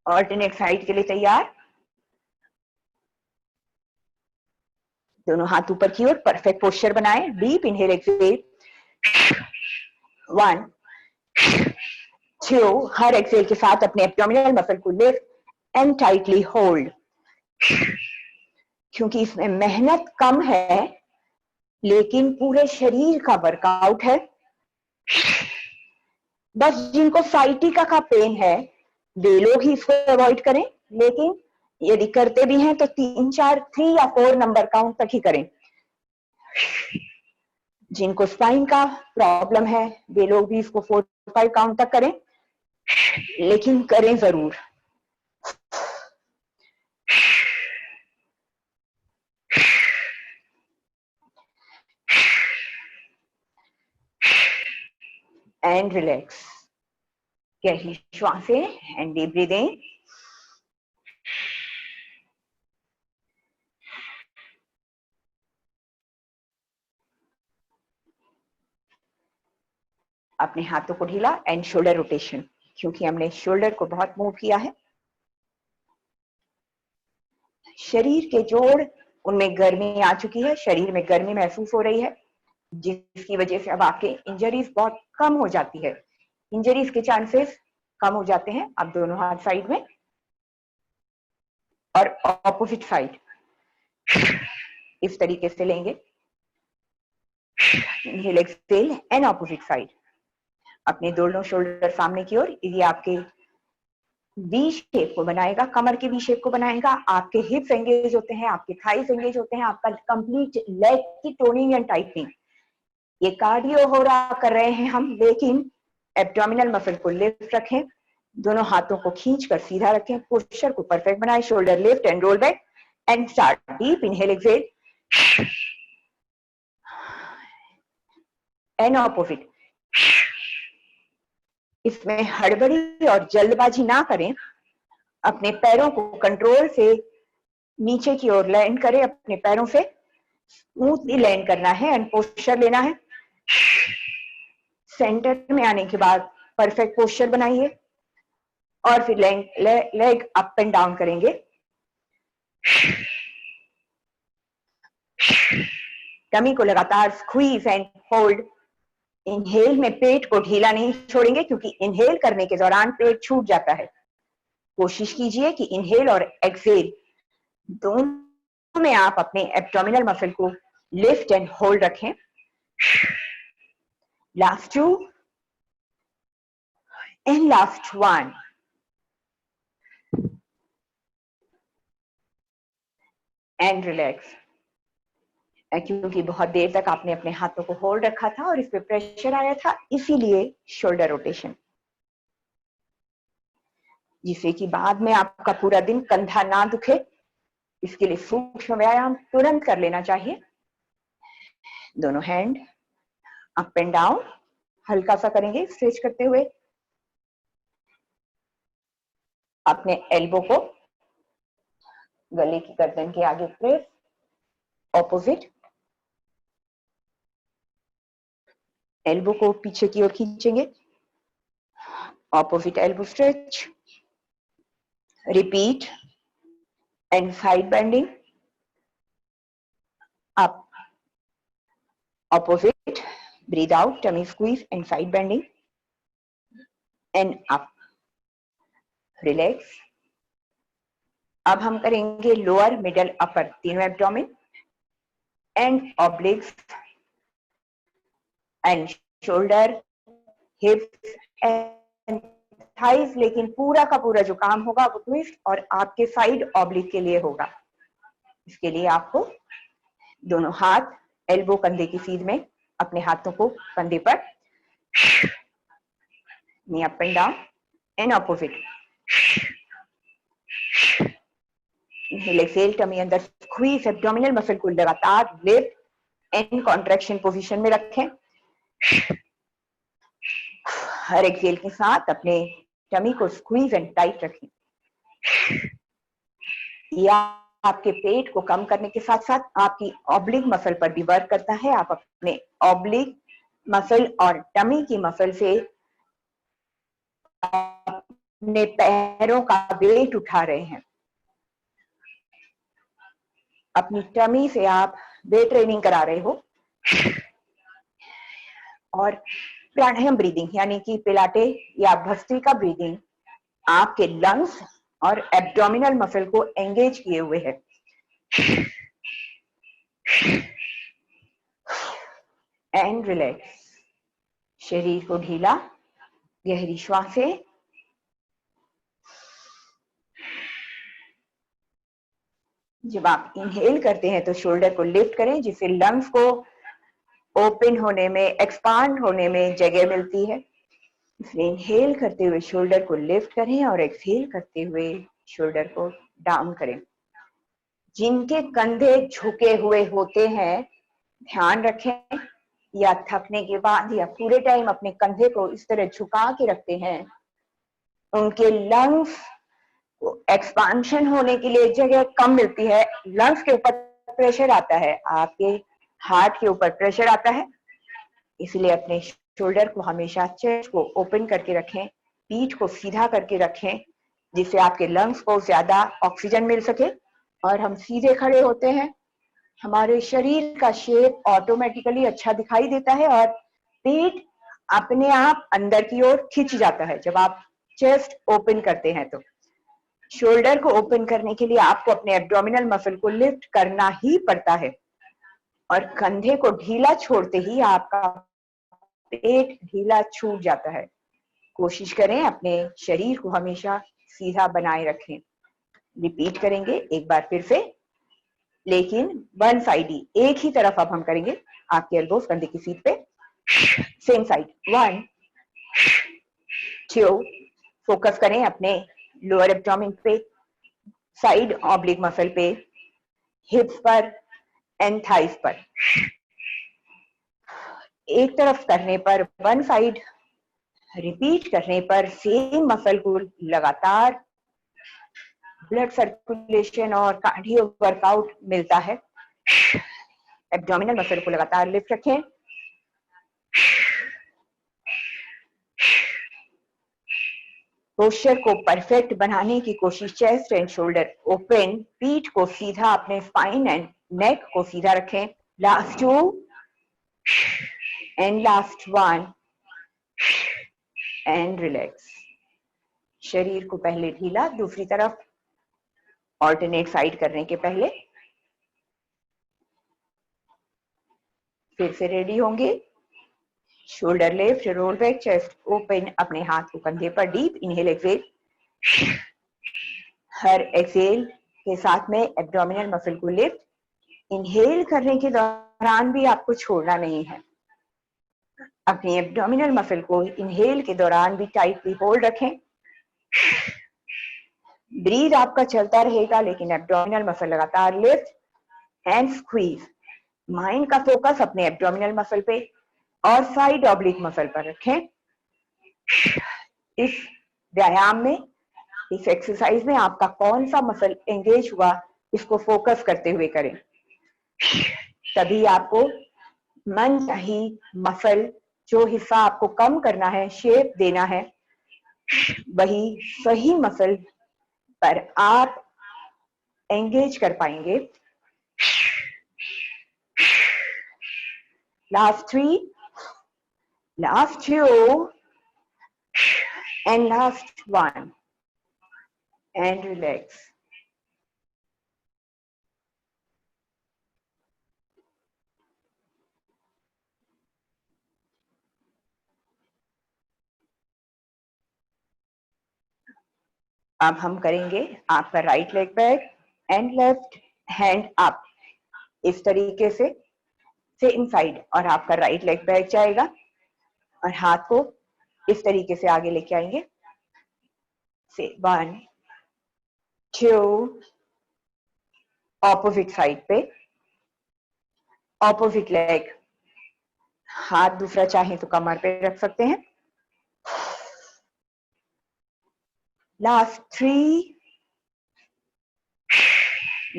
ऑल्टरनेट साइड के लिए तैयार। दोनों हाथ ऊपर की ओर, परफेक्ट पोस्चर बनाएं। Deep inhale exhale. 1 2। हर एक्सहेल के साथ अपने एब्डोमिनल मसल को लिफ्ट एंड टाइटली होल्ड। क्योंकि इसमें मेहनत कम है लेकिन पूरे शरीर का वर्कआउट है। बस जिनको साइटिका का पेन है वे लोग ही इसको अवॉइड करें, लेकिन यदि करते भी हैं तो 3 या 4 नंबर काउंट तक ही करें। जिनको स्पाइन का प्रॉब्लम है वे लोग भी इसको 4-5 काउंट तक करें, लेकिन करें जरूर। And relax. गहरी श्वासें एंड डीप ब्रीदिंग। अपने हाथों को ढीला एंड शोल्डर रोटेशन, क्योंकि हमने शोल्डर को बहुत मूव किया है। शरीर के जोड़ उनमें गर्मी आ चुकी है, शरीर में गर्मी महसूस हो रही है, जिसकी वजह से अब आपके इंजरीज बहुत कम हो जाती है। इंजरीज के चांसेस कम हो जाते हैं। अब दोनों हाथ साइड में और ऑपोजिट साइड इस तरीके से लेंगे। Inhale exhale and opposite side. अपने दोनों शोल्डर सामने की ओर, ये आपके वी शेप को बनाएगा, कमर के वी शेप को बनाएगा। आपके हिप्स एंगेज होते हैं, आपके थाइस एंगेज होते हैं, आपका कंप्लीट लेग की टोनिंग एंड टाइटनिंग। ये कार्डियो हो रहा कर रहे हैं हम, लेकिन एब्डोमिनल मसल को लिफ्ट रखें, दोनों हाथों को खींचकर सीधा रखें, पोस्चर को परफेक्ट बनाएं। Shoulder lift and roll back and start. Deep inhale exhale and opposite. इसमें हड़बड़ी और जल्दबाजी ना करें, अपने पैरों को कंट्रोल से नीचे की ओर लैंड करें, अपने पैरों से स्मूथली लैंड करना है एंड पोस्चर लेना है। सेंटर में आने के बाद परफेक्ट पोस्चर बनाइए और फिर लेग अप एंड डाउन करेंगे। टमी को लगातार स्क्वीज एंड होल्ड। इनहेल में पेट को ढीला नहीं छोड़ेंगे, क्योंकि इनहेल करने के दौरान पेट छूट जाता है। कोशिश कीजिए कि इनहेल और एक्सहेल दोनों में आप अपने एब्डोमिनल मसल को लिफ्ट एंड होल्ड रखें। Last 2 and last 1 and relax. क्योंकि बहुत देर तक आपने अपने हाथों को होल्ड रखा था और इस पे प्रेशर आया था, इसीलिए शोल्डर रोटेशन, जिससे कि बाद में आपका पूरा दिन कंधा ना दुखे। इसके लिए सूक्ष्म व्यायाम तुरंत कर लेना चाहिए। दोनों हैंड अप एंड डाउन हल्का सा करेंगे स्ट्रेच करते हुए। अपने एल्बो को गले की गर्दन के आगे प्रेस, ऑपोजिट। एल्बो को पीछे की ओर खींचेंगे, opposite elbow stretch, repeat and side bending, up, opposite, breathe out, tummy squeeze and side bending, and up, relax। अब हम करेंगे लोअर मिडल अपर तीनों abdomen and ऑब्लिक्स and shoulder, हिप्स and thighs, लेकिन पूरा का पूरा जो काम होगा वो ट्विस्ट और आपके साइड ऑब्लिक के लिए होगा। इसके लिए आपको दोनों हाथ एल्बो कंधे की सीध में, अपने हाथों को कंधे पर, knee up and down and opposite. Inhale exhale, tummy अंदर स्क्वीज, एब्डोमिनल मसल को लगातार लिफ्ट एंड कॉन्ट्रैक्शन पोजीशन में रखें। हर एक्सहेल के साथ अपने टमी को स्क्वीज एंड टाइट रखें। या आपके पेट को कम करने के साथ साथ आपकी ऑब्लिक मसल पर भी वर्क करता है। आप अपने ऑब्लिक मसल और टमी की मसल से अपने पैरों का वेट उठा रहे हैं। अपनी टमी से आप वेट ट्रेनिंग करा रहे हो। और प्राणायाम ब्रीदिंग यानी कि पिलाटे या भस्त्रिका ब्रीदिंग आपके लंग्स और एब्डोमिनल मसल को एंगेज किए हुए है। एंड रिलैक्स, शरीर को ढीला, गहरी श्वासें। जब आप इनहेल करते हैं तो शोल्डर को लिफ्ट करें, जिससे लंग्स को ओपन होने में, एक्सपांड होने में जगह मिलती है। इसलिए इनहेल करते हुए शोल्डर को लिफ्ट करें और एक्सहेल करते हुए शोल्डर को डाउन करें। जिनके कंधे झुके हुए होते हैं, ध्यान रखें, या थकने के बाद या पूरे टाइम अपने कंधे को इस तरह झुका के रखते हैं, उनके लंग्स को एक्सपांशन होने के लिए जगह कम मिलती है। लंग्स के ऊपर प्रेशर आता है, आपके हार्ट के ऊपर प्रेशर आता है। इसलिए अपने शोल्डर को हमेशा, चेस्ट को ओपन करके रखें, पीठ को सीधा करके रखें, जिससे आपके लंग्स को ज्यादा ऑक्सीजन मिल सके। और हम सीधे खड़े होते हैं, हमारे शरीर का शेप ऑटोमेटिकली अच्छा दिखाई देता है और पेट अपने आप अंदर की ओर खिंच जाता है जब आप चेस्ट ओपन करते हैं। तो शोल्डर को ओपन करने के लिए आपको अपने एब्डोमिनल मसल को लिफ्ट करना ही पड़ता है और कंधे को ढीला छोड़ते ही आपका पेट ढीला छूट जाता है। कोशिश करें अपने शरीर को हमेशा सीधा बनाए रखें। रिपीट करेंगे एक बार फिर से, लेकिन वन साइडी, एक ही तरफ अब हम करेंगे। आपके एल्बोस कंधे की सीट पे, सेम साइड। 1 2, फोकस करें अपने लोअर एब्डोमेन पे, साइड ऑब्लिक मसल पे, हिप्स पर एंड थाइस पर। एक तरफ करने पर, वन साइड रिपीट करने पर सेम मसल को लगातार ब्लड सर्कुलेशन और कार्डियो वर्कआउट मिलता है। एब्डोमिनल मसल को लगातार लिफ्ट रखें। पोस्चर को परफेक्ट बनाने की कोशिश, चेस्ट एंड शोल्डर ओपन, पीठ को सीधा, अपने स्पाइन एंड नेक को सीधा रखें। Last 2 and last 1 and relax. शरीर को पहले ढीला, दूसरी तरफ ऑल्टरनेट साइड करने के पहले। फिर से रेडी होंगे। Shoulder lift, roll back, chest open, अपने हाथ को कंधे पर, डीप इनहेल एक्सहेल। हर एक्सहेल के साथ में एब्डोमिनल मसल को लिफ्ट। इनहेल करने के दौरान भी आपको छोड़ना नहीं है। अपनी एब्डोमिनल मसल को इनहेल के दौरान भी टाइटली होल्ड रखें। ब्रीथ आपका चलता रहेगा, लेकिन एब्डोमिनल मसल लगातार लिफ्ट एंड स्क्वीज। माइंड का फोकस अपने एब्डोमिनल मसल पे और साइड ऑब्लिक मसल पर रखें। इस व्यायाम में, इस एक्सरसाइज में आपका कौन सा मसल एंगेज हुआ, इसको फोकस करते हुए करें। तभी आपको मन चाही मसल, जो हिस्सा आपको कम करना है, शेप देना है, वही सही मसल पर आप एंगेज कर पाएंगे। Last 3, last 2, and last 1, and relax. अब हम करेंगे आपका right leg back and left hand up, इस तरीके से इनसाइड, और आपका राइट लेग बैक जाएगा और हाथ को इस तरीके से आगे लेके आएंगे। से 1 2, ऑपोजिट साइड पे, ऑपोजिट लेग, हाथ दूसरा चाहे तो कमर पे रख सकते हैं। Last 3,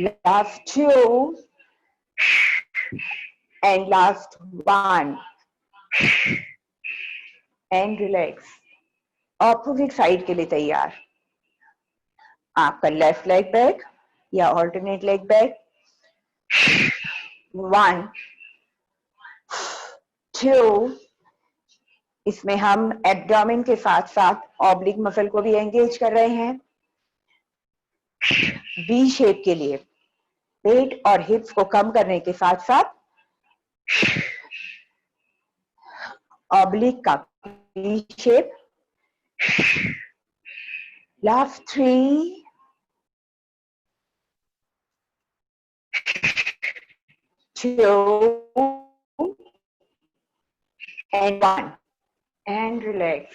last 2, and last 1, and relax. Opposite side के लिए तैयार। आपका लेफ्ट लेग बैक या ऑल्टरनेट लेग बैक। 1 2, इसमें हम एब्डोमेन के साथ साथ ऑब्लिक मसल को भी एंगेज कर रहे हैं। वी शेप के लिए पेट और हिप्स को कम करने के साथ साथ ऑब्लिक का V shape. Last 3, 2, and 1, and relax.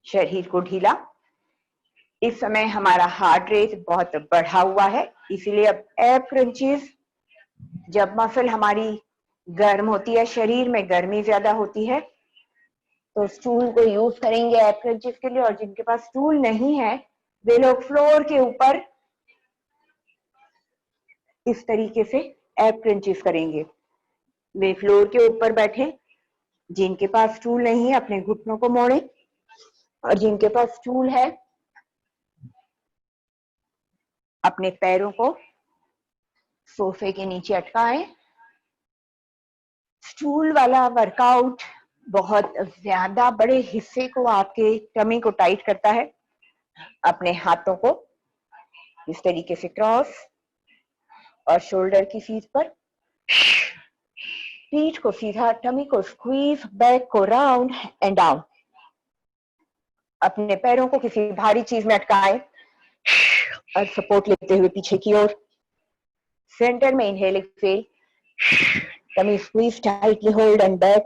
शरीर को ढीला। इस समय हमारा हार्ट रेट बहुत बढ़ा हुआ है, इसीलिए अब एयर क्रंचेस, जब मसल हमारी गर्म होती है, शरीर में गर्मी ज्यादा होती है, तो स्टूल को यूज करेंगे एयर क्रंचेस के लिए। और जिनके पास स्टूल नहीं है, वे लोग फ्लोर के ऊपर इस तरीके से एयर क्रंचेस करेंगे। वे फ्लोर के ऊपर बैठे। जिनके पास स्टूल नहीं है, अपने घुटनों को मोड़े, और जिनके पास स्टूल है, अपने पैरों को सोफे के नीचे अटकाएं। स्टूल वाला वर्कआउट बहुत ज्यादा बड़े हिस्से को, आपके टमी को टाइट करता है। अपने हाथों को इस तरीके से क्रॉस और शोल्डर की सीध पर, पीठ को सीधा, टमी को स्क्वीज, बैक को राउंड एंड डाउन। अपने पैरों को किसी भारी चीज में अटकाएं और सपोर्ट लेते हुए पीछे की ओर। सेंटर में inhale exhale, tummy squeeze tightly, hold and back.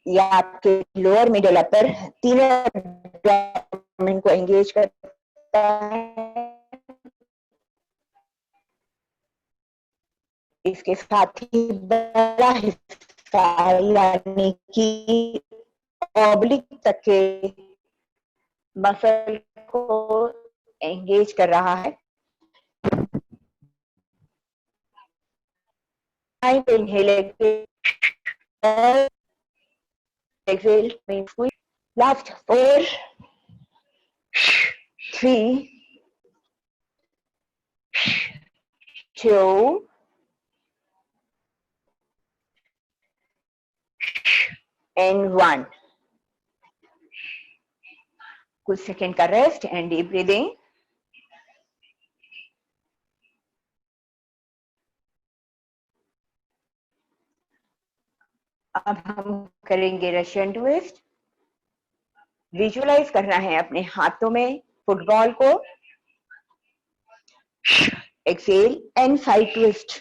या आपके लोअर मिडल अपर तीनों एब्डोमेन को एंगेज करता है। इसके साथ ही बड़ा हिस्सा यानी कि ऑब्लिक तक के मसल को एंगेज कर रहा है। Inhale, exhale, squeeze. Last 4, 3, 2, and 1. कुछ सेकेंड का रेस्ट एंड डीप ब्रीदिंग। अब हम करेंगे रशियन ट्विस्ट। विजुअलाइज करना है अपने हाथों में फुटबॉल को। Exhale and side twist.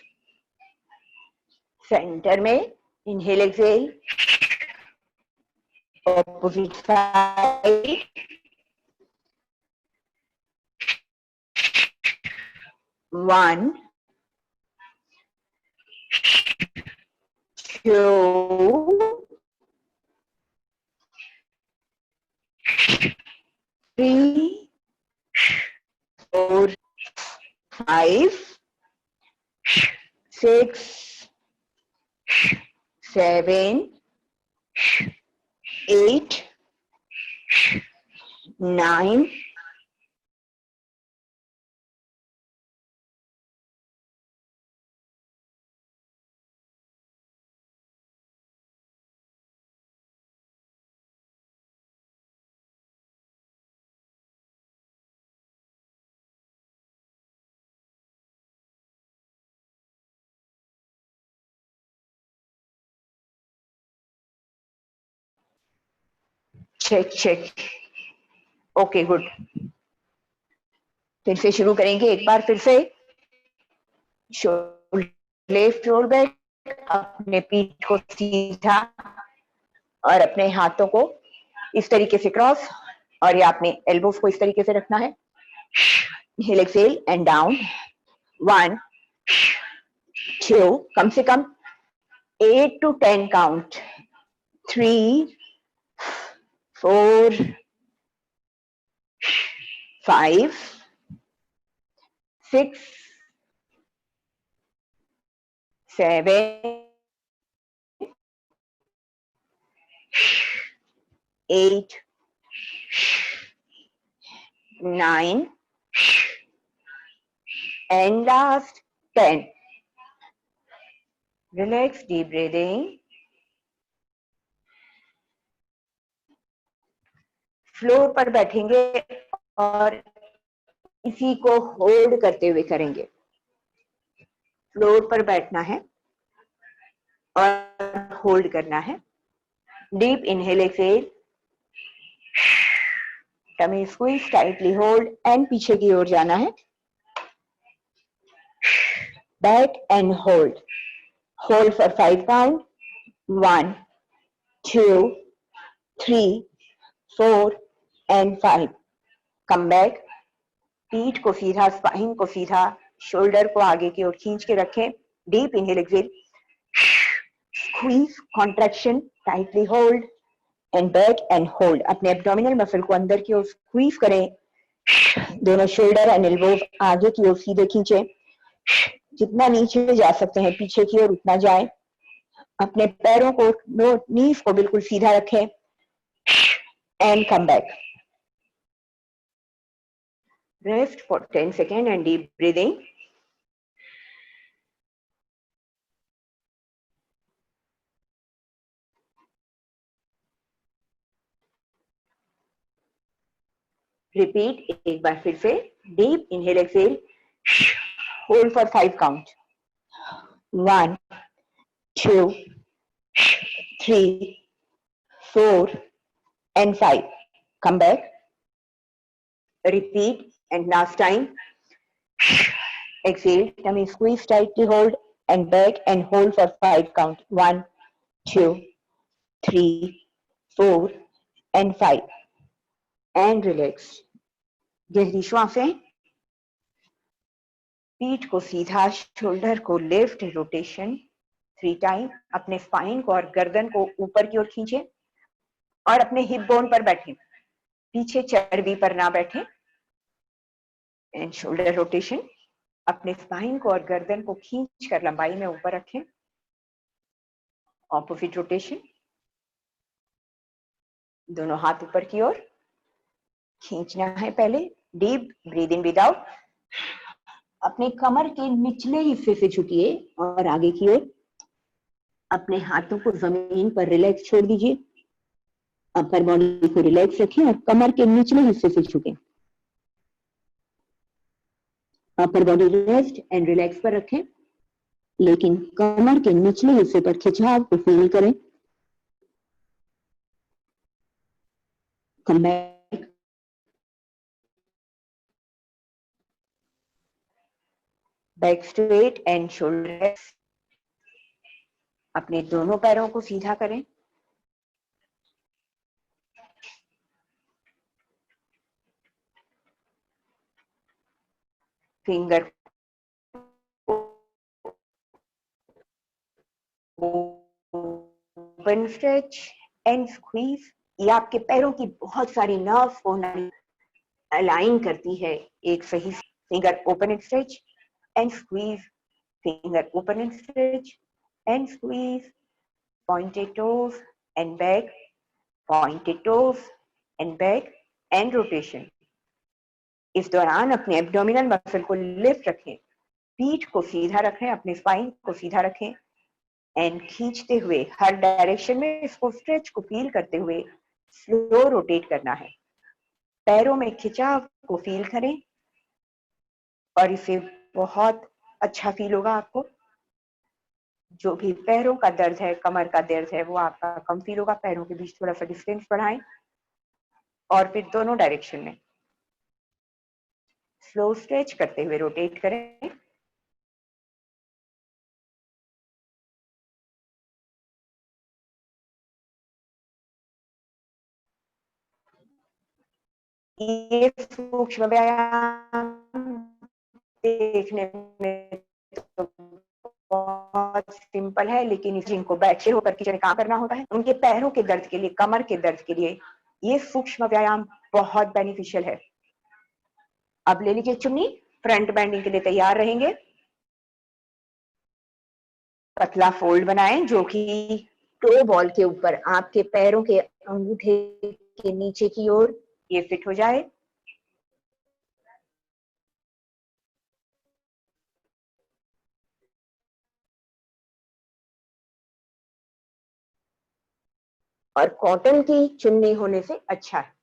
Centre में inhale exhale, opposite side, 1, 2, 3, 4, 5, 6, 7, 8, 9, check. Okay good. फिर से शुरू करेंगे एक बार फिर से। लेफ्ट शोल्डर बैक, अपने पीठ को सीधा और अपने हाथों को इस तरीके से क्रॉस, और ये आपने एल्बोस को इस तरीके से रखना है। हिल एक्सेल एंड डाउन। 1, 2, कम से कम 8 to 10 count. 3, 4, 5, 6, 7, 8, 9, and last 10. Relax, deep breathing. Floor पर बैठेंगे और इसी को होल्ड करते हुए करेंगे। फ्लोर पर बैठना है और होल्ड करना है। Deep inhale exhale, tummy squeeze, tightly hold and पीछे की ओर जाना है। Back and hold. Hold for 5 count. 1, 2, 3, 4 and 5. Come back. पीठ को सीधा, स्पाइन को सीधा, शोल्डर को आगे की ओर खींच के रखें। Deep inhale Excel, squeeze, contraction, tightly hold and back and hold. अपने एब्डोमिनल मसल को अंदर की ओर स्क्वीज करें। दोनों शोल्डर एंड एल्बोज आगे की ओर सीधे खींचे। जितना नीचे जा सकते हैं पीछे की ओर उतना जाए। अपने पैरों को, नीज को बिल्कुल सीधा रखें and come back. Rest for 10 seconds and deep breathing. Repeat एक बार फिर से। Deep inhale, exhale. Hold for 5 count. 1, 2, 3, 4 and 5. Come back. Repeat and last time. Exhale, tummy squeeze, tightly hold and back and hold for 5 count. 1, 2, 3, 4 and 5. And relax. गहरी श्वासें। पीठ को सीधा, shoulder को lift, rotation 3 time. अपने spine को और गर्दन को ऊपर की ओर खींचे और अपने हिप बोन पर बैठे, पीछे चर्बी पर ना बैठे। And shoulder rotation. अपने स्पाइन को और गर्दन को खींच कर लंबाई में ऊपर रखें। Opposite rotation. दोनों हाथ ऊपर की ओर खींचना है पहले। Deep breathe in, breathe out. अपने कमर के निचले हिस्से से झुकिए और आगे की ओर। अपने हाथों को जमीन पर रिलैक्स छोड़ दीजिए। अपर बॉडी को रिलैक्स रखें और कमर के निचले हिस्से से झुकें। Upper body rest and relax पर रखें, लेकिन कमर के निचले हिस्से पर खिंचाव को फील करें। कम back. Back straight and shoulder. अपने दोनों पैरों को सीधा करें। Finger open stretch and squeeze. ये आपके पैरों की बहुत सारी नर्व्स को अलाइन करती है एक सही। Finger open and stretch and squeeze, finger open and stretch and squeeze, pointed toes and back, pointed toes and back and rotation। इस दौरान अपने एब्डोमिनल मसल को लिफ्ट रखें, पीठ को सीधा रखें, अपने स्पाइन को सीधा रखें एंड खींचते हुए हर डायरेक्शन में इसको स्ट्रेच को फील करते हुए स्लो रोटेट करना है। पैरों में खिंचाव को फील करें और इसे बहुत अच्छा फील होगा आपको। जो भी पैरों का दर्द है, कमर का दर्द है, वो आपका कम फील होगा। पैरों के बीच थोड़ा सा डिस्टेंस बढ़ाएं और फिर दोनों डायरेक्शन में स्लो स्ट्रेच करते हुए रोटेट करें। ये सूक्ष्म व्यायाम देखने में तो बहुत सिंपल है, लेकिन जिनको बैठे होकर किचन काम करना होता है, उनके पैरों के दर्द के लिए, कमर के दर्द के लिए ये सूक्ष्म व्यायाम बहुत बेनिफिशियल है। अब ले लीजिए चुन्नी, फ्रंट बेंडिंग के लिए तैयार रहेंगे। पतला फोल्ड बनाएं जो कि टो बॉल के ऊपर आपके पैरों के अंगूठे के नीचे की ओर ये फिट हो जाए। और कॉटन की चुन्नी होने से अच्छा है,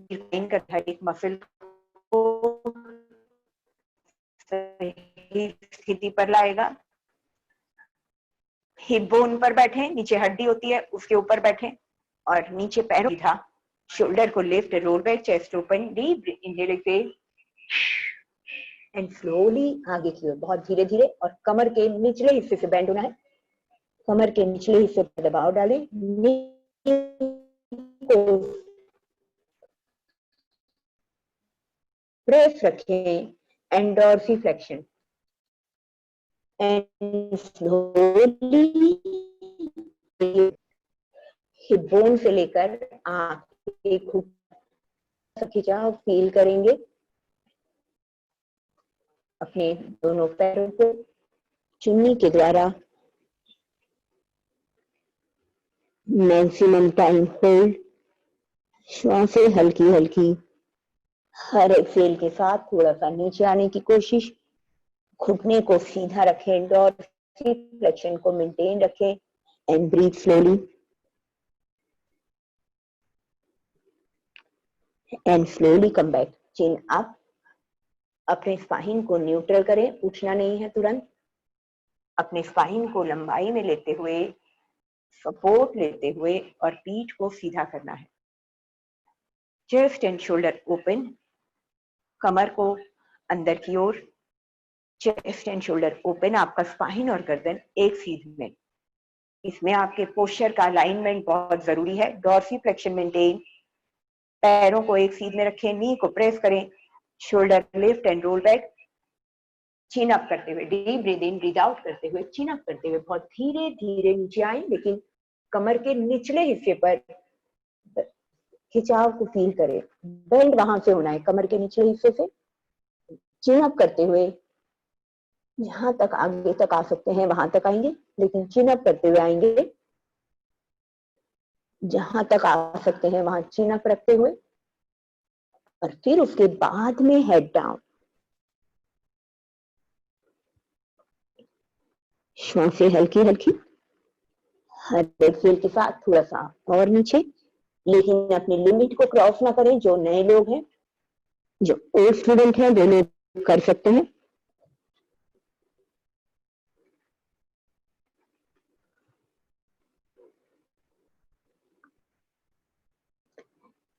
एक मसल को सही स्थिति पर लाएगा। हिप बोन पर बैठे, नीचे हड्डी होती है उसके ऊपर बैठे और नीचे पैरों सीधा, शोल्डर को lift, roll back, chest open, deep inhale exhale and slowly आगे की ओर, बहुत धीरे धीरे। और कमर के निचले हिस्से से बेंड होना है, कमर के निचले हिस्से पर दबाव डालें, प्रेस रखें and dorsiflexion and slowly hip bone से लेकर आगे खुद खिंचाव फील करेंगे। अपने दोनों पैरों को चुन्नी के द्वारा मैक्सिमम टाइम होल्ड, श्वासें हल्की हल्की, हर एक्सेल के साथ थोड़ा सा नीचे आने की कोशिश। घुटने को सीधा रखें, डॉर्सिफ्लेक्शन को मेंटेन रखें and breathe slowly and slowly come back, chin up. अपने स्पाइन को न्यूट्रल करें, उठना नहीं है तुरंत। अपने स्पाइन को लंबाई में लेते हुए, सपोर्ट लेते हुए और पीठ को सीधा करना है। चेस्ट एंड शोल्डर ओपन, कमर को अंदर की ओर, चेस्ट एंड शोल्डर ओपन, आपका स्पाइन और गर्दन एक सीध में। इसमें आपके पोस्चर का अलाइनमेंट बहुत जरूरी है। डॉर्सिफ्लेक्शन मेंटेन, पैरों को एक सीध में रखें, नी को प्रेस करें, shoulder lift and roll back, chin up करते हुए, deep breath in breath out करते हुए, चिन अप करते हुए बहुत धीरे धीरे नीचे आए, लेकिन कमर के निचले हिस्से पर खिंचाव को फील करें। बेंड वहां से होना है, कमर के निचले हिस्से से। चिन अप करते हुए जहां तक आगे तक आ सकते हैं वहां तक आएंगे, लेकिन चिन अप करते हुए आएंगे। जहां तक आ सकते हैं वहां चिन अप रखते हुए और फिर उसके बाद में हेड डाउन। श्वासें हल्की हल्की, हर एक्सेल के साथ थोड़ा सा और नीचे, लेकिन अपनी लिमिट को क्रॉस ना करें। जो नए लोग हैं, जो ओल्ड स्टूडेंट हैं, वो लोग कर सकते हैं।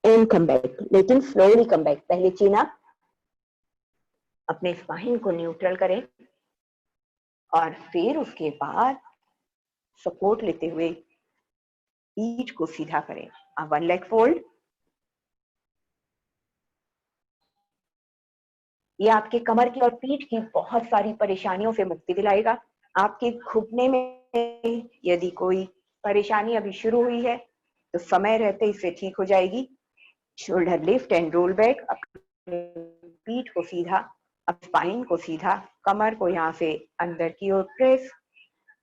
एंड कम बैक, लेकिन स्लोली कम बैक। पहले चिन अप, अपने स्पाइन को न्यूट्रल करें और फिर उसके बाद सपोर्ट लेते हुए पीठ को सीधा करें। अब वन लेग फोल्ड, ये आपके कमर की और पीठ की बहुत सारी परेशानियों से मुक्ति दिलाएगा। आपके घुटने में यदि कोई परेशानी अभी शुरू हुई है तो समय रहते इससे ठीक हो जाएगी। Shoulder lift and roll back, अपने पीठ को सीधा, अब स्पाइन को सीधा, कमर को यहाँ से अंदर की ओर press,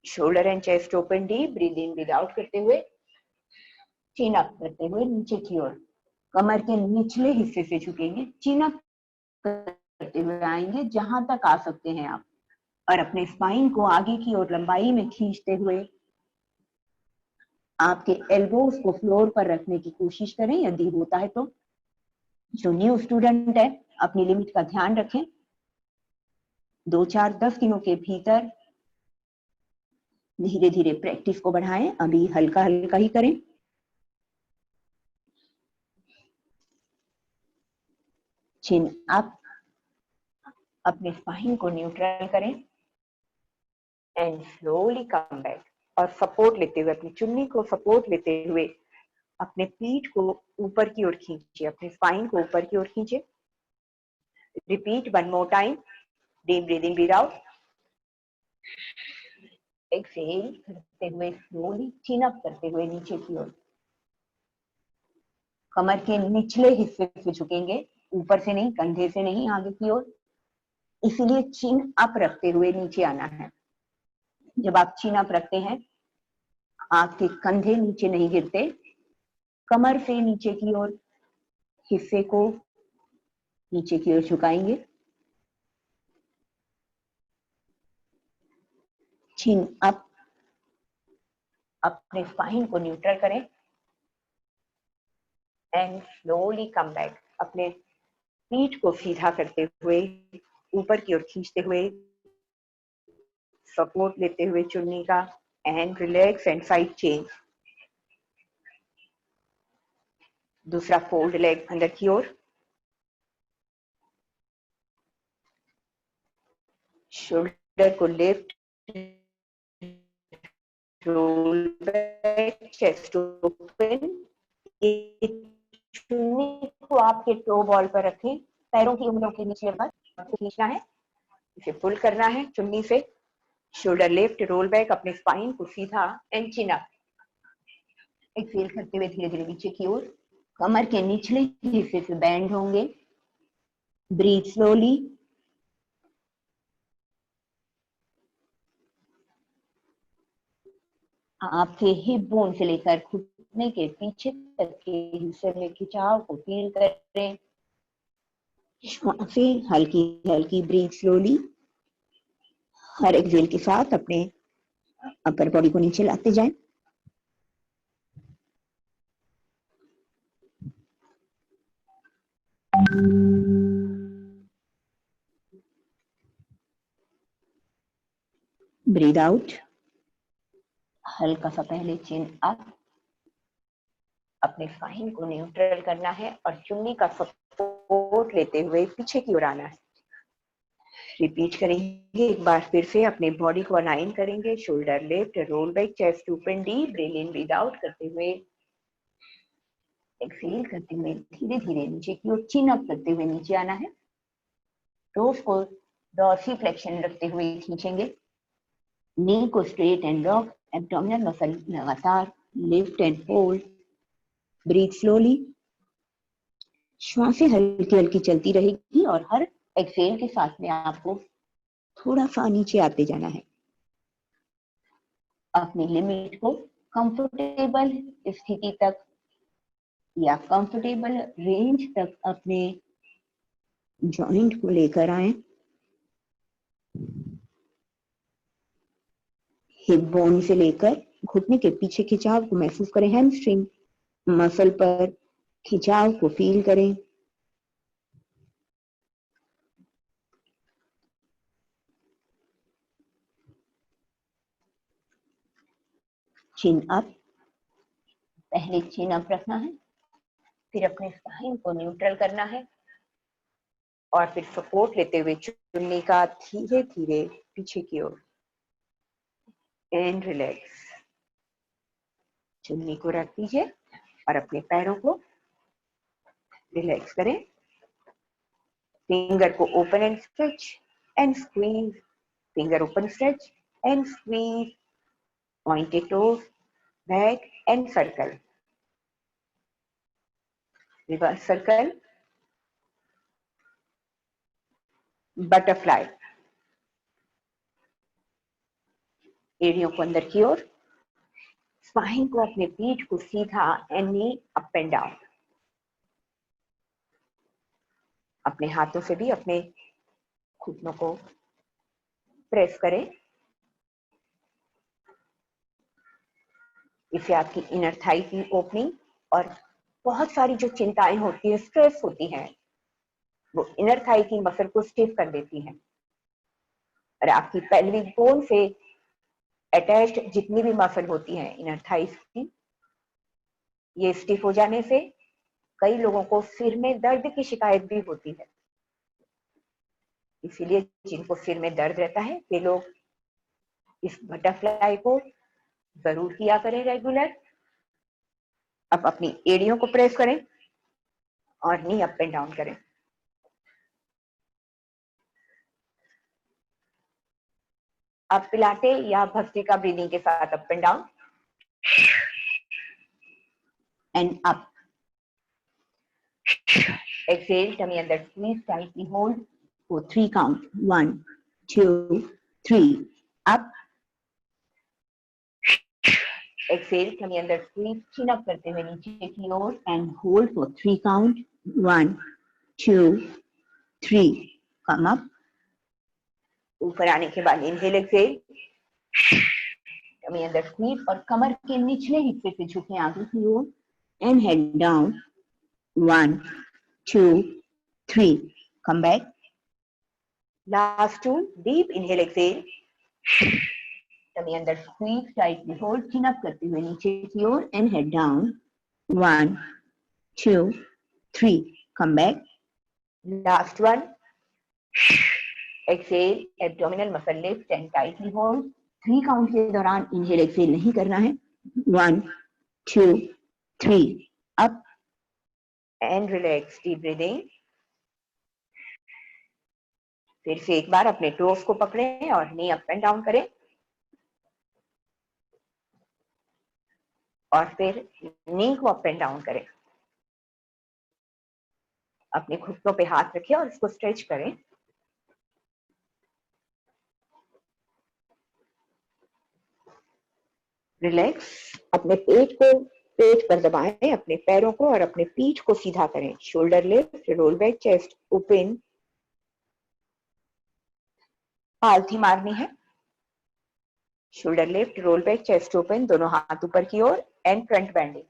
shoulder and chest open deep, breathe in breathe out करते हुए, चिन अप करते हुए नीचे की ओर, कमर के निचले हिस्से से झुकेंगे, चिन अप करते हुए आएंगे जहां तक आ सकते हैं आप, और अपने स्पाइन को आगे की ओर लंबाई में खींचते हुए आपके एल्बोज को फ्लोर पर रखने की कोशिश करें यदि होता है तो। जो न्यू स्टूडेंट है अपनी लिमिट का ध्यान रखें। 2, 4, 10 दिनों के भीतर धीरे धीरे प्रैक्टिस को बढ़ाएं, अभी हल्का हल्का ही करें। चिन अप, अपने स्पाइन को न्यूट्रल करें एंड स्लोली कम बैक, और सपोर्ट लेते हुए, अपनी चुन्नी को सपोर्ट लेते हुए अपने पीठ को ऊपर की ओर खींचिए, अपने स्पाइन को ऊपर की ओर खींचिए। Repeat 1 more time, deep breathing breathe out, exhale करते हुए स्लोली चिन अप करते हुए नीचे की ओर, कमर के निचले हिस्से से झुकेंगे, ऊपर से नहीं, कंधे से नहीं, आगे की ओर, इसीलिए चिन अप रखते हुए नीचे आना है। जब आप चिन अप रखते हैं आपके कंधे नीचे नहीं गिरते, कमर से नीचे की ओर हिस्से को नीचे की ओर झुकाएंगे। चिन अप, अपने स्पाइन को न्यूट्रल करें एंड स्लोली कम बैक, अपने पीठ को सीधा करते हुए ऊपर की ओर खींचते हुए, सपोर्ट लेते हुए चुन्नी का, and relax and side change. दूसरा फोल्ड लेग अंदर की ओर, शोल्डर को lift, roll back, chest open. चुन्नी को आपके टो बॉल पर रखें, पैरों की उंगलियों के नीचे पर खींचना है, इसे पुल करना है चुन्नी से। शोल्डर लिफ्ट, रोल बैक, अपने स्पाइन को सीधा एंड चिन अप, एक्सहेल करते हुए धीरे धीरे नीचे की ओर, कमर के निचले हिस्से से बैंड होंगे। ब्रीथ स्लोली, आपके हिप बोन से लेकर घुटने के पीछे तक के हिस्से में खिंचाव को फील करें। श्वासें हल्की हल्की, ब्रीथ स्लोली। हर एक्सहेल के साथ अपने अपर बॉडी को नीचे लाते जाएं। ब्रीद आउट, हल्का सा पहले चिन अप, अपने स्पाइन को न्यूट्रल करना है और चुन्नी का सपोर्ट लेते हुए पीछे की ओर आना है। रिपीट करेंगे एक बार फिर से, अपने बॉडी को अलाइन करेंगे, shoulder lift, roll back, chest open deep, breath in breath out करते हुए, एक्सहेल करते हुए धीरे धीरे नीचे की ओर चिन अप करते हुए नीचे आना है। टोस को डॉर्सिफ्लेक्शन रखते हुए खींचेंगे, नी को straight and lock, abdominal muscle लगातार lift and hold. Breath slowly, श्वासें हल्की हल्की चलती रहेगी और हर एक्सहेल के साथ में आपको थोड़ा सा नीचे आते जाना है। अपनी लिमिट को कंफर्टेबल स्थिति तक या कंफर्टेबल रेंज तक अपने जॉइंट को लेकर आए। हिप बोन से लेकर घुटने के पीछे खिंचाव को महसूस करें, हैमस्ट्रिंग मसल पर खिंचाव को फील करें। चिन अप, पहले चिन अप रखना है, फिर अपने स्पाइन को न्यूट्रल करना है और फिर सपोर्ट लेते हुए चुन्नी का धीरे धीरे पीछे की ओर, एंड रिलैक्स। चुन्नी को रख दीजिए और अपने पैरों को रिलैक्स करें। फिंगर को open and stretch and squeeze, finger open stretch and squeeze, pointed toes back and circle, reverse circle, butterfly, एड़ियों को अंदर की ओर, स्पाइन को अपने पीठ को सीधा and knee up and down. अपने हाथों से भी अपने घुटनों को प्रेस करें। इससे आपकी इनर थाई की ओपनिंग और बहुत सारी जो चिंताएं होती है, स्ट्रेस होती हैं, वो इनर थाई की मसल को स्टिफ कर देती हैं और आपकी पेल्विक बोन से अटैच्ड जितनी भी मसल होती हैं इनर थाइस की, ये स्टिफ हो जाने से कई लोगों को सिर में दर्द की शिकायत भी होती है। इसीलिए जिनको सिर में दर्द रहता है वे लोग इस बटरफ्लाई को जरूर किया करें रेगुलर। अब अपनी एड़ियों को प्रेस करें और नी अप एंड डाउन करें। अब पिलाटे या भस्त्रिका ब्रीदिंग के साथ up and down and up, exhale, tummy under squeeze, tightly hold for 3 count, 1 2 3, up, exhale, tummy under squeeze, chin up करते हुए नीचे की ओर and hold for 3 count, 1 2 3, come up, ऊपर आने के बाद inhale, exhale, tummy under squeeze और कमर के निचले हिस्से से झुके आगे की ओर and head down, 1 2 3, come back, last two, deep inhale, exhale, tummy under squeeze, tightly hold, chin up करते हुए नीचे की ओर and head down, 1 2 3, come back, last one, exhale, abdominal muscle lift and tightly hold, 3 count के दौरान inhale exhale नहीं करना है, 1 2 3, up and relax, deep breathing। फिर से एक बार अपने टोस को पकड़ें और नी अप एंड डाउन करें और फिर नी को अप एंड डाउन करें। अपने घुटनों पे हाथ रखें और इसको स्ट्रेच करें। रिलैक्स, अपने पेट को पेट पर दबाएं, अपने पैरों को और अपने पीठ को सीधा करें। Shoulder lift, roll back, chest open, पालथी मारनी है। Shoulder lift, roll back, chest open, दोनों हाथ ऊपर की ओर एंड फ्रंट बेंडिंग।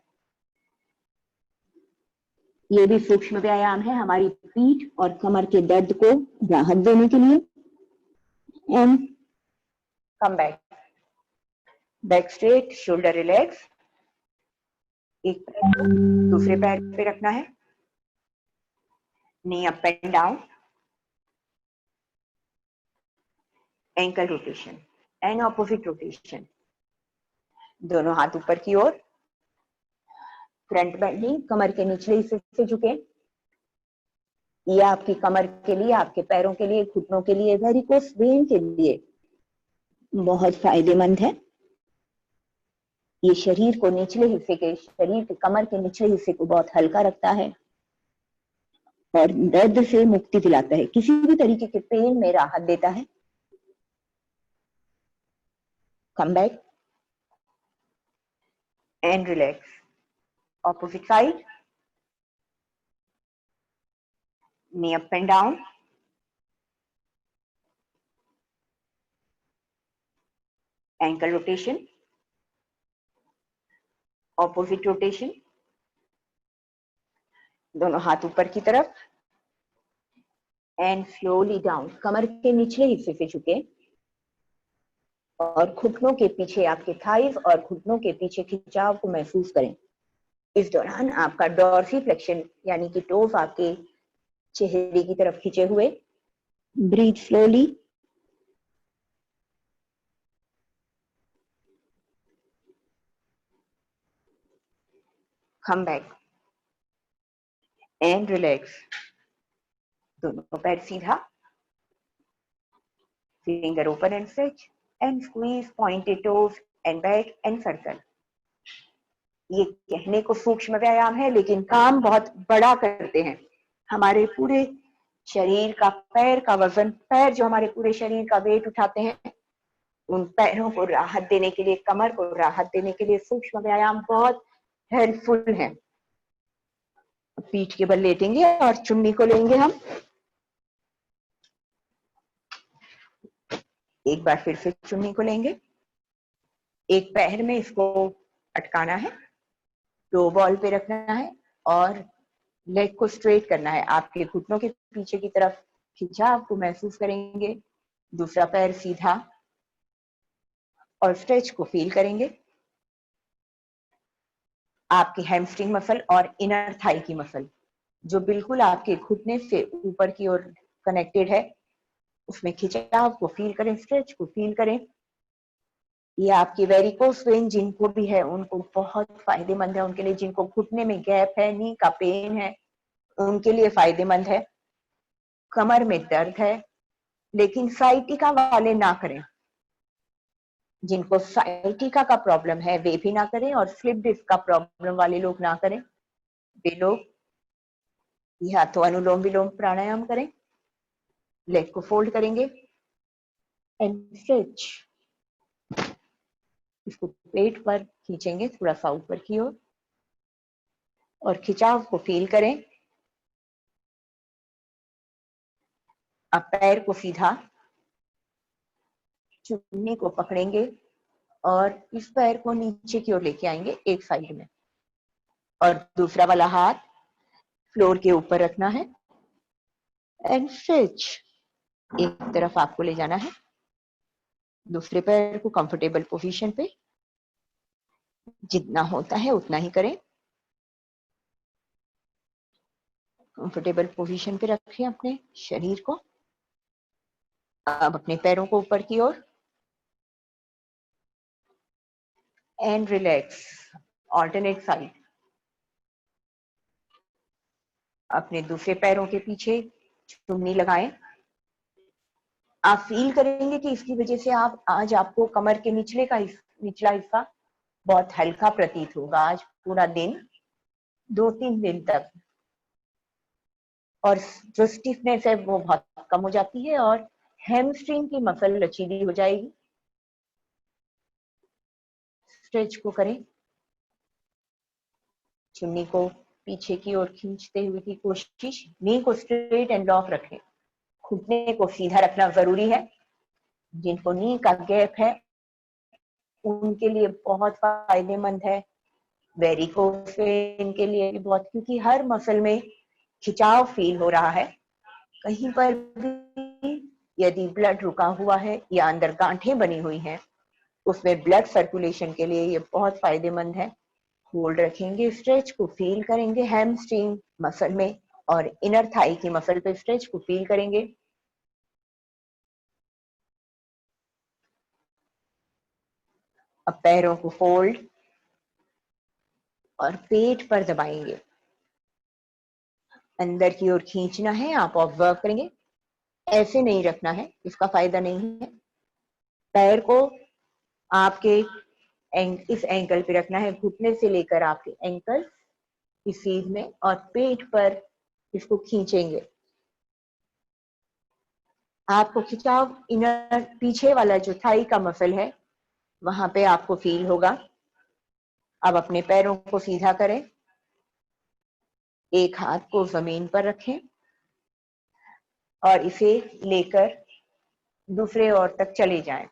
ये भी सूक्ष्म व्यायाम है हमारी पीठ और कमर के दर्द को राहत देने के लिए। And come back, back straight, shoulder relax, एक पैर दूसरे पैर पे रखना है, knee up and down, ankle rotation and opposite rotation, दोनों हाथ ऊपर की ओर, फ्रंट बेंडिंग, कमर के निचले हिस्से से झुके। ये आपकी कमर के लिए, आपके पैरों के लिए, घुटनों के लिए, वेरिकोस वेन के लिए बहुत फायदेमंद है। ये शरीर को निचले हिस्से के, शरीर के कमर के निचले हिस्से को बहुत हल्का रखता है और दर्द से मुक्ति दिलाता है, किसी भी तरीके के पेन में राहत देता है। Come back and relax, opposite side, knee up and down, ankle rotation, opposite rotation, दोनों हाथ ऊपर की तरफ एंड स्लोली डाउन, कमर के निचले हिस्से से झुके और घुटनों के पीछे, आपके थाइज और घुटनों के पीछे खिंचाव को महसूस करें। इस दौरान आपका डॉर्सीफ्लेक्शन यानी कि टोस आपके चेहरे की तरफ खींचे हुए। Breathe slowly, come back and relax, दोनों पैर सीधा, finger open and stretch and squeeze pointed toes and back and circle. ये कहने को सूक्ष्म व्यायाम है लेकिन काम बहुत बड़ा करते हैं। हमारे पूरे शरीर का, पैर का वजन, पैर जो हमारे पूरे शरीर का वेट उठाते हैं, उन पैरों को राहत देने के लिए, कमर को राहत देने के लिए सूक्ष्म व्यायाम बहुत हेल्पफुल है। पीठ के बल लेटेंगे और चुन्नी को लेंगे हम। एक बार फिर से चुन्नी को लेंगे, एक पैर में इसको अटकाना है, टो बॉल पे रखना है और लेग को स्ट्रेट करना है। आपके घुटनों के पीछे की तरफ खिंचाव को महसूस करेंगे। दूसरा पैर सीधा और स्ट्रेच को फील करेंगे। आपकी हैमस्ट्रिंग मसल और इनर थाई की मसल जो बिल्कुल आपके घुटने से ऊपर की ओर कनेक्टेड है, उसमें खिंचाव को फील करें, स्ट्रेच को फील करें। ये आपकी वेरिकोस वेन जिनको भी है उनको बहुत फायदेमंद है। उनके लिए जिनको घुटने में गैप है, नी का पेन है, उनके लिए फायदेमंद है। कमर में दर्द है लेकिन साइटिका वाले ना करें। जिनको साइटिका का प्रॉब्लम है वे भी ना करें, और स्लिप डिस्क का प्रॉब्लम वाले लोग ना करें। वे लोग या तो अनुलोम विलोम प्राणायाम करें, लेग को फोल्ड करेंगे एंड स्ट्रेच। इसको पेट पर खींचेंगे थोड़ा सा ऊपर की ओर और खिंचाव को फील करें। अब पैर को सीधा, चुन्नी को पकड़ेंगे और इस पैर को नीचे की ओर लेके आएंगे एक साइड में, और दूसरा वाला हाथ फ्लोर के ऊपर रखना है एंड स्ट्रेच। एक तरफ आपको ले जाना है, दूसरे पैर को कंफर्टेबल पोजीशन पे, जितना होता है उतना ही करें। कंफर्टेबल पोजीशन पे रखें अपने शरीर को। अब अपने पैरों को ऊपर की ओर एंड रिलैक्स, ऑल्टरनेट साइड। अपने दूसरे पैरों के पीछे चुन्नी लगाएं। आप फील करेंगे कि इसकी वजह से आप आज आपको कमर के निचला हिस्सा बहुत हल्का प्रतीत होगा आज पूरा दिन, 2-3 दिन तक, और जो स्टिफनेस है वो बहुत कम हो जाती है और हैमस्ट्रिंग की मसल लचीली हो जाएगी। स्ट्रेच को करें, चुन्नी को पीछे की ओर खींचते हुए की कोशिश, नी को स्ट्रेट एंड लॉक रखें। घुटने को सीधा रखना जरूरी है। जिनको नी का गैप है उनके लिए बहुत फायदेमंद है, वेरिकोस वेन के लिए भी बहुत, क्योंकि हर मसल में खिंचाव फील हो रहा है। कहीं पर भी यदि ब्लड रुका हुआ है या अंदर गांठें बनी हुई हैं, उसमें ब्लड सर्कुलेशन के लिए ये बहुत फायदेमंद है। होल्ड रखेंगे, स्ट्रेच को फील करेंगे हैमस्ट्रिंग मसल में और इनर थाई की मसल पे स्ट्रेच को फील करेंगे। अब पैरों को फोल्ड और पेट पर दबाएंगे, अंदर की ओर खींचना है। आप ऑब्जर्व करेंगे, ऐसे नहीं रखना है, इसका फायदा नहीं है। पैर को आपके इस एंकल पे रखना है, घुटने से लेकर आपके एंकल इस सीध में, और पेट पर इसको खींचेंगे। आपको खिंचाव इनर पीछे वाला जो थाई का मसल है वहां पे आपको फील होगा। अब अपने पैरों को सीधा करें, एक हाथ को जमीन पर रखें और इसे लेकर दूसरे ओर तक चले जाएं।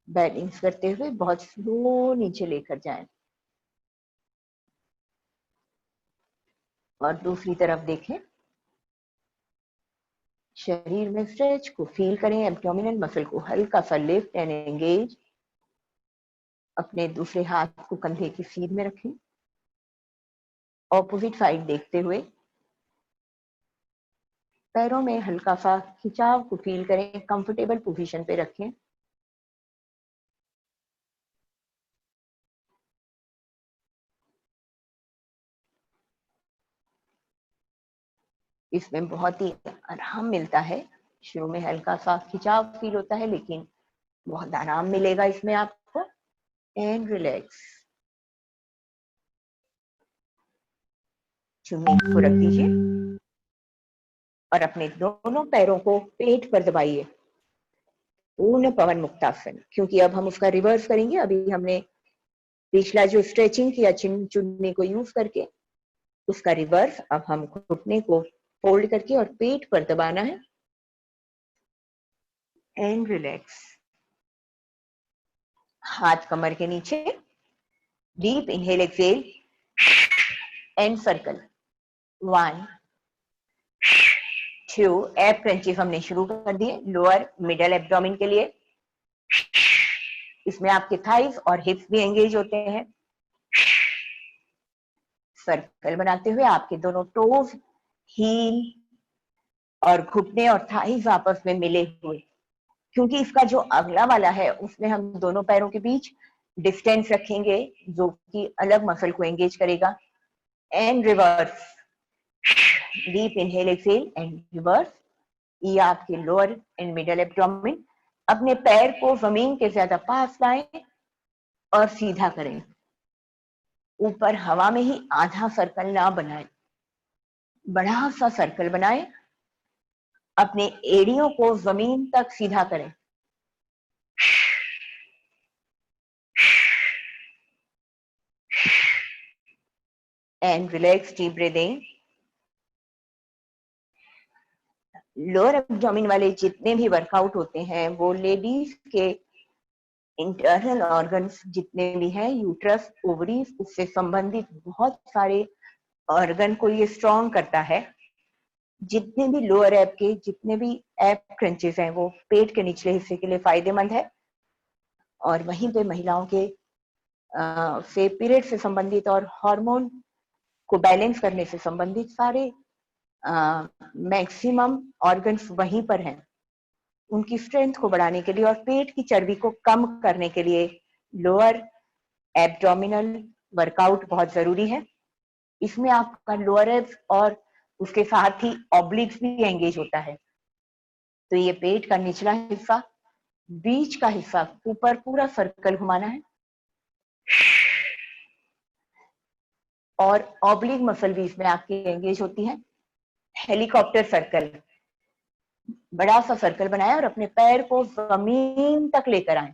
बैलेंस करते हुए बहुत स्लो नीचे लेकर जाएं और दूसरी तरफ देखें। शरीर में स्ट्रेच को फील करें, एब्डोमिनल मसल को हल्का सा लिफ्ट एंड एंगेज। अपने दूसरे हाथ को कंधे की सीध में रखें, ऑपोजिट साइड देखते हुए पैरों में हल्का सा खिंचाव को फील करें, कंफर्टेबल पोजीशन पे रखें। इसमें बहुत ही आराम मिलता है। शुरू में हल्का सा खिंचाव फील होता है, लेकिन बहुत आराम मिलेगा इसमें आपको। And relax. चुन्नी को रख दीजिए और अपने दोनों पैरों को पेट पर दबाइए, पूर्ण पवन मुक्तासन। क्योंकि अब हम उसका रिवर्स करेंगे। अभी हमने पिछला जो स्ट्रेचिंग किया चुन्नी को यूज करके, उसका रिवर्स अब हम घुटने को फोल्ड करके और पेट पर दबाना है। And relax. हाथ कमर के नीचे, deep inhale Excel and circle. 1 2 एब क्रंचेस हमने शुरू कर दिए लोअर मिडल एब्डोमेन के लिए। इसमें आपके थाइस और हिप्स भी एंगेज होते हैं। सर्कल बनाते हुए आपके दोनों टोज, हील और घुटने और थाइस आपस में मिले हुए। क्योंकि इसका जो अगला वाला है उसमें हम दोनों पैरों के बीच डिस्टेंस रखेंगे, जो कि अलग मसल को एंगेज करेगा। And reverse. Deep inhale Excel and reverse. ये आपके लोअर एंड मिडल एब्डोमेन। अपने पैर को जमीन के ज्यादा पास लाएं और सीधा करें। ऊपर हवा में ही आधा सर्कल ना बनाएं, बड़ा सा सर्कल बनाएं। अपने एड़ियों को जमीन तक सीधा करें। And relax, deep breathing. Lower abdomen वाले जितने भी वर्कआउट होते हैं वो लेडीज के इंटरनल ऑर्गन्स जितने भी हैं, यूट्रस, ओवरीज, उससे संबंधित बहुत सारे ऑर्गन को ये स्ट्रॉन्ग करता है। जितने भी लोअर एब के जितने भी एब क्रंचेस हैं वो पेट के निचले हिस्से के लिए फायदेमंद है। और वहीं पे महिलाओं के से पीरियड से संबंधित और हार्मोन को बैलेंस करने से संबंधित सारे मैक्सिमम ऑर्गन्स वहीं पर हैं। उनकी स्ट्रेंथ को बढ़ाने के लिए और पेट की चर्बी को कम करने के लिए लोअर एब्डोमिनल वर्कआउट बहुत जरूरी है। इसमें आपका लोअर एब्स और उसके साथ ही ऑब्लिक्स भी एंगेज होता है। तो ये पेट का निचला हिस्सा, बीच का हिस्सा ऊपर पूरा सर्कल घुमाना है। और ऑब्लिक मसल भी इसमें आपकी एंगेज होती है। हेलीकॉप्टर सर्कल, बड़ा सा सर्कल बनाए और अपने पैर को जमीन तक लेकर आए।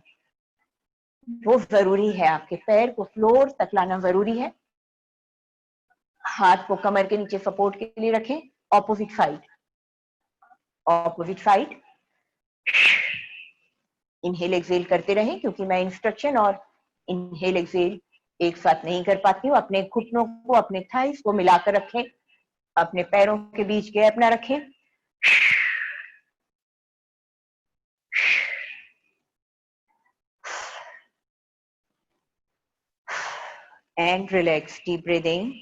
वो जरूरी है, आपके पैर को फ्लोर तक लाना जरूरी है। हाथ को कमर के नीचे सपोर्ट के लिए रखें। Opposite side, opposite side. Inhale exhale करते रहें, क्योंकि मैं इंस्ट्रक्शन और इनहेल एक्सेल एक साथ नहीं कर पाती हूँ। अपने घुटनों को, अपने थाइस को मिलाकर रखें, अपने पैरों के बीच गैप ना रखें। And relax, deep breathing.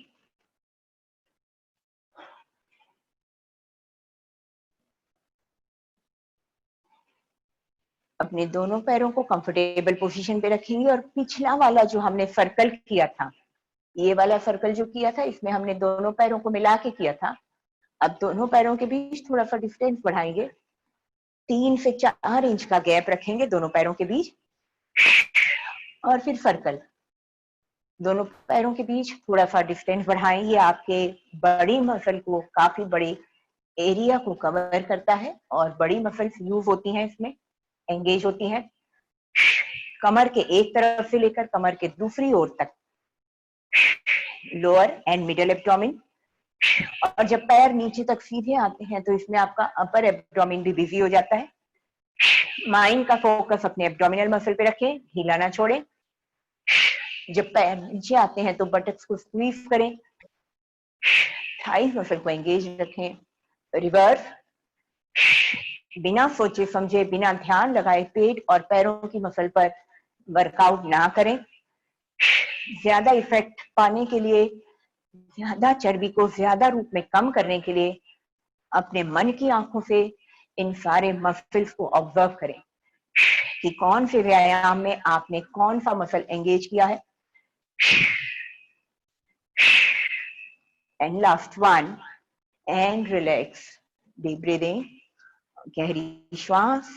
अपने दोनों पैरों को कंफर्टेबल पोजीशन पे रखेंगे और पिछला वाला जो हमने सर्कल किया था, ये वाला सर्कल जो किया था, इसमें हमने दोनों पैरों को मिला के किया था। अब दोनों पैरों के बीच थोड़ा सा डिस्टेंस बढ़ाएंगे। 3 से 4 इंच का गैप रखेंगे दोनों पैरों के बीच। और फिर सर्कल, दोनों पैरों के बीच थोड़ा सा डिस्टेंस बढ़ाएं। ये आपके बड़ी मसल को, काफी बड़े एरिया को कवर करता है और बड़ी मसल्स यूज होती हैं इसमें, एंगेज होती हैं। कमर के एक तरफ से लेकर कमर के दूसरी ओर तक, लोअर एंड मिडल एब्डोमेन। और जब पैर नीचे तक सीधे आते हैं तो इसमें आपका अपर एब्डोमेन भी बिजी हो जाता है। माइंड का फोकस अपने एब्डोमिनल मसल पे रखें, हिला ना छोड़ें। जब पैर नीचे आते हैं तो बटक्स को स्क्वीज करें, थाइस मसल को एंगेज रखें। रिवर्स, बिना सोचे समझे, बिना ध्यान लगाए पेट और पैरों की मसल पर वर्कआउट ना करें। ज्यादा इफेक्ट पाने के लिए, ज्यादा चर्बी को ज्यादा रूप में कम करने के लिए अपने मन की आंखों से इन सारे मसल्स को ऑब्जर्व करें कि कौन से व्यायाम में आपने कौन सा मसल एंगेज किया है। And last one, and relax. Deep breathing, गहरी श्वास।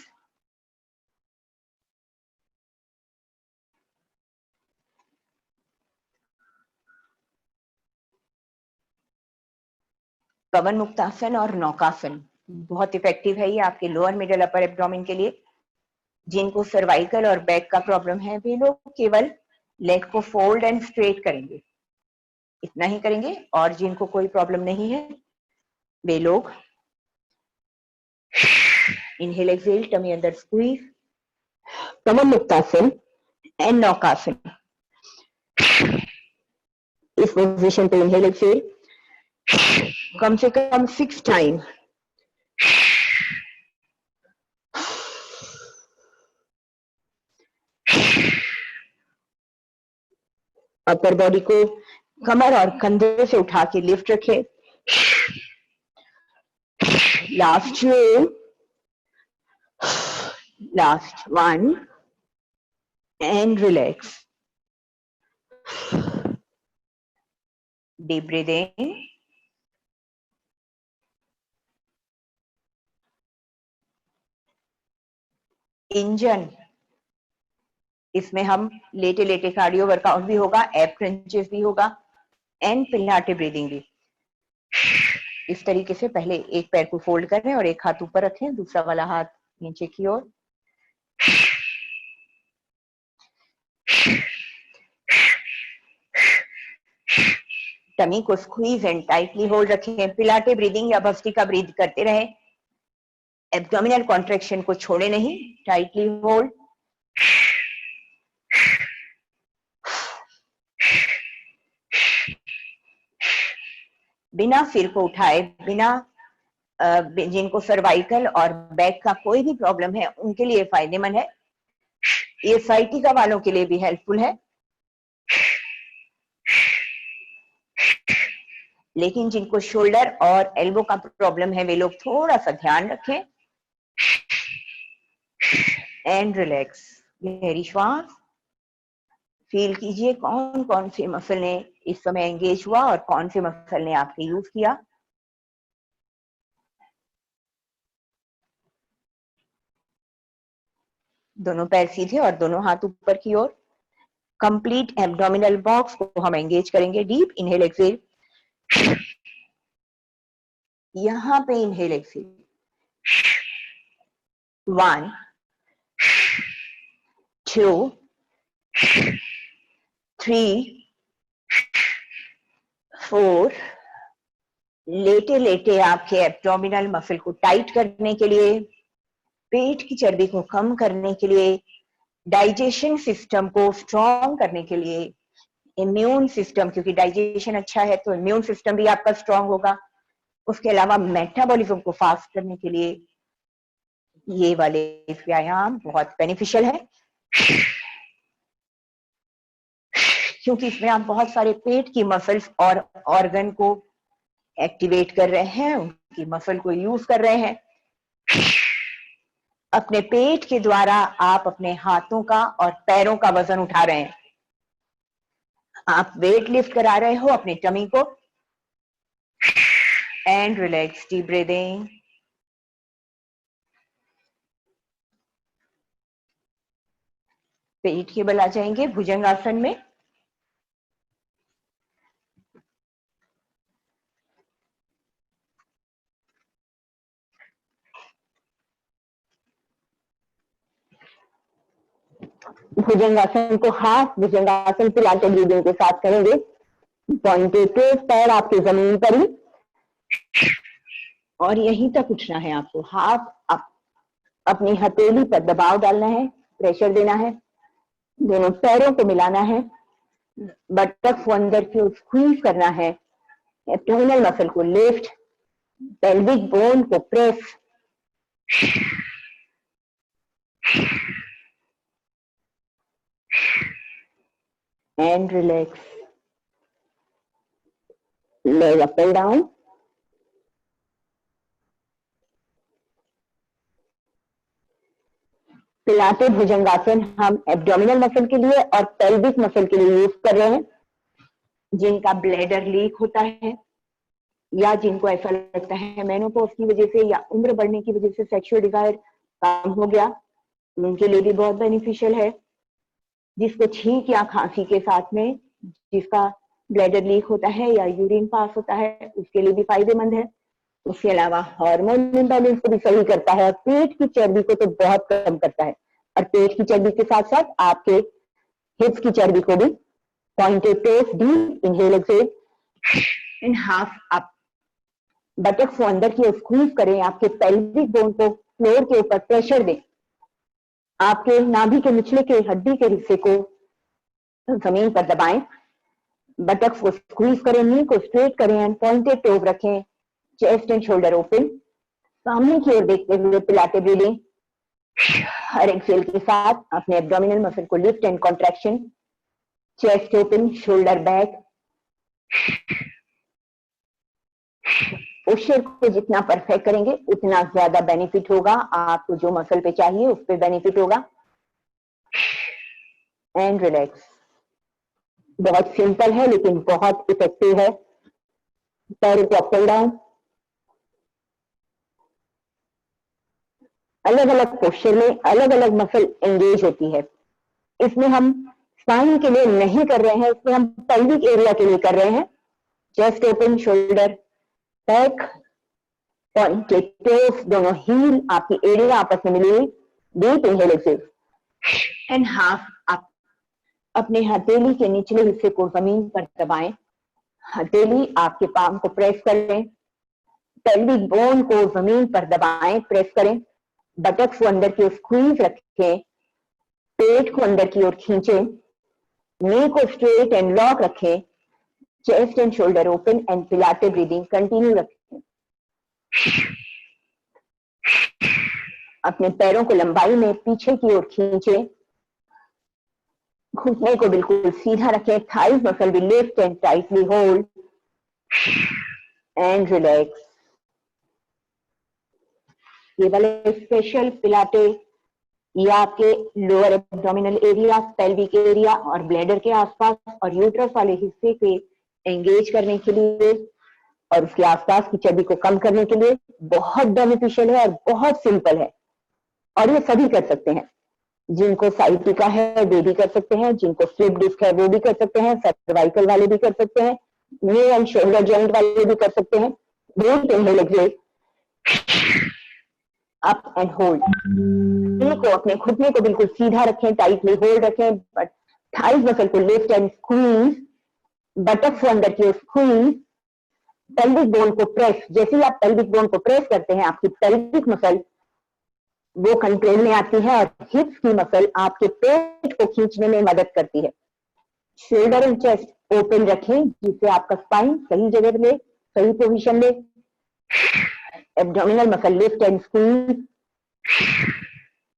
पवन मुक्तासन और नौकासन बहुत इफेक्टिव है ये आपके लोअर मिडल अपर एब्डोमेन के लिए। जिनको सर्वाइकल और बैक का प्रॉब्लम है वे लोग केवल लेग को फोल्ड एंड स्ट्रेट करेंगे, इतना ही करेंगे। और जिनको कोई प्रॉब्लम नहीं है वे लोग इनहेल एक्सहेल, टमी अंदर स्क्वीज, पवन मुक्तासन एंड नौकासन। इस पोजीशन पे इनहेल एक्सहेल कम से कम 6 टाइम। अपर बॉडी को कमर और कंधे से उठा के लिफ्ट रखें। लास्ट में, last one and relax. Deep breathing, engine. इसमें हम लेटे लेटे कार्डियो वर्कआउट भी होगा, एब क्रंचेस भी होगा एंड पिलाटे ब्रीदिंग भी। इस तरीके से पहले एक पैर को फोल्ड कर रहे हैं और एक हाथ ऊपर रखें, दूसरा वाला हाथ नीचे की ओर। टमी को स्क्वीज एंड टाइटली होल्ड रखें। पिलाटे ब्रीदिंग या भस्त्रिका ब्रीथ करते रहें। एब्डोमिनल कॉन्ट्रैक्शन को छोड़े नहीं, टाइटली होल्ड। बिना सिर को उठाए, बिना जिनको सर्वाइकल और बैक का कोई भी प्रॉब्लम है उनके लिए फायदेमंद है। ये साइटिका वालों के लिए भी हेल्पफुल है। लेकिन जिनको शोल्डर और एल्बो का प्रॉब्लम है वे लोग थोड़ा सा ध्यान रखें। And relax. गहरी श्वास। फील कीजिए कौन कौन से मसल ने इस समय एंगेज हुआ और कौन से मसल ने आपके यूज किया। दोनों पैर सीधे और दोनों हाथ ऊपर की ओर। कंप्लीट एब्डोमिनल बॉक्स को हम एंगेज करेंगे। डीप इनहेल एक्सहेल, यहां पे इनहेल एक्सहेल। 1 2 3 4। लेटे लेटे आपके एब्डोमिनल मसल को टाइट करने के लिए, पेट की चर्बी को कम करने के लिए, डाइजेशन सिस्टम को स्ट्रॉन्ग करने के लिए, इम्यून सिस्टम, क्योंकि डाइजेशन अच्छा है तो इम्यून सिस्टम भी आपका स्ट्रॉन्ग होगा। उसके अलावा मेटाबॉलिज्म को फास्ट करने के लिए ये वाले व्यायाम बहुत बेनिफिशियल है, क्योंकि इसमें आप बहुत सारे पेट की मसल्स और ऑर्गन को एक्टिवेट कर रहे हैं, उनकी मसल को यूज कर रहे हैं। अपने पेट के द्वारा आप अपने हाथों का और पैरों का वजन उठा रहे हैं। आप वेट लिफ्ट करा रहे हो अपने टमी को। And relax. Deep breathing. पेट के बल आ जाएंगे भुजंगासन में। भुजंगासन को हाफ भुजंगासन पिलाटे ब्रीदिंग के साथ करेंगे। पॉइंटेड पैर आपके जमीन पर ही और यहीं तक उठना है आपको। हाफ अपनी हथेली पर दबाव डालना है, प्रेशर देना है, दोनों पैरों को मिलाना है, बटक को अंदर की ओर स्क्वीज करना है, एब्डोमिनल मसल को लिफ्ट, पेल्विक बोन को press. And relax. Leg up and down. Pilates bhujangasana हम एब्डोमिनल मसल के लिए और पेल्विक मसल के लिए यूज कर रहे हैं, जिनका ब्लैडर लीक होता है, या जिनको ऐसा लगता है मेनोपॉज की वजह से या उम्र बढ़ने की वजह से सेक्सुअल डिजायर कम हो गया, उनके लिए भी बहुत बेनिफिशियल है। जिसको छींक या खांसी के साथ में, जिसका ब्लैडर लीक होता है या यूरिन पास होता है, उसके लिए भी फायदेमंद है। उसके अलावा हार्मोन इम्बैलेंस को भी सही करता है और पेट की चर्बी को तो बहुत कम करता है। और पेट की चर्बी के साथ साथ आपके हिप्स की चर्बी को भी। Pointed toes, deep inhale exhale and half up. Buttocks को अंदर की ओर स्क्वीज करें, आपके पेल्विक बोन को फ्लोर के ऊपर प्रेशर दें, आपके नाभि के निचले के हड्डी के हिस्से को जमीन पर दबाएं, बटक्स को स्क्वीज करें, नी को स्ट्रेट करें एंड पॉइंटेड टोज रखें, चेस्ट एंड शोल्डर ओपन, सामने की ओर देखते हुए पिलाटे ब्रीदिंग। हर एक्सेल के साथ अपने एब्डोमिनल मसल को lift and contraction, chest open, shoulder back. Posture को जितना परफेक्ट करेंगे उतना ज्यादा बेनिफिट होगा, आपको जो मसल पे चाहिए उस पे बेनिफिट होगा। And relax. बहुत सिंपल है लेकिन बहुत इफेक्टिव है। पैरों को अप एंड डाउन, अलग अलग पोस्चर में अलग अलग मसल एंगेज होती है। इसमें हम स्पाइन के लिए नहीं कर रहे हैं, इसमें हम पेल्विक एरिया के लिए कर रहे हैं। Chest open, shoulder back, pointed toes, दोनों हील आपकी एरिया आपस में मिली हुई। Deep inhale exhale and half up. अपने हथेली के निचले हिस्से को जमीन पर दबाएं, हथेली आपके पाम को प्रेस करें, पेल्विक बोन को जमीन पर दबाएं, प्रेस करें, बटक्स को अंदर की ओर स्क्वीज रखें, पेट को अंदर की ओर खींचें, नी को स्ट्रेट एंड लॉक रखें, chest and shoulder open and पिलाटे breathing continue रखें। अपने पैरों को लंबाई में पीछे की ओर खींचें, घुटने को बिल्कुल सीधा रखें, थाइज मसल भी lift and tightly hold and relax. ये वाले स्पेशल पिलाटे ये आपके lower abdominal area, pelvic area और ब्लैडर के आसपास और यूट्रस वाले हिस्से के एंगेज करने के लिए और उसके आसपास की चर्बी को कम करने के लिए बहुत बेनिफिशियल है और बहुत सिंपल है। और ये सभी कर सकते हैं, जिनको साइटिका है वे भी कर सकते हैं, जिनको स्लिप डिस्क है वो भी कर सकते हैं, सर्वाइकल वाले भी कर सकते हैं, नी एंड शोल्डर जॉइंट वाले भी कर सकते हैं। Deep inhale exhale, up and hold. को अपने घुटने को बिल्कुल सीधा रखें, टाइटली होल्ड रखें, बट थाइज मसल को लिफ्ट एंड स्क्वीज, बटक्स को अंदर की ओर स्क्वीज, पेल्विक बोन को प्रेस। जैसे ही आप पेल्विक बोन को प्रेस करते हैं आपकी पेल्विक मसल वो कंट्रोल में आती है और हिप्स की मसल आपके पेट को खींचने में मदद करती है। शोल्डर एंड चेस्ट ओपन रखें जिससे आपका स्पाइन सही जगह ले, सही पोजीशन ले। Abdominal muscle lift and squeeze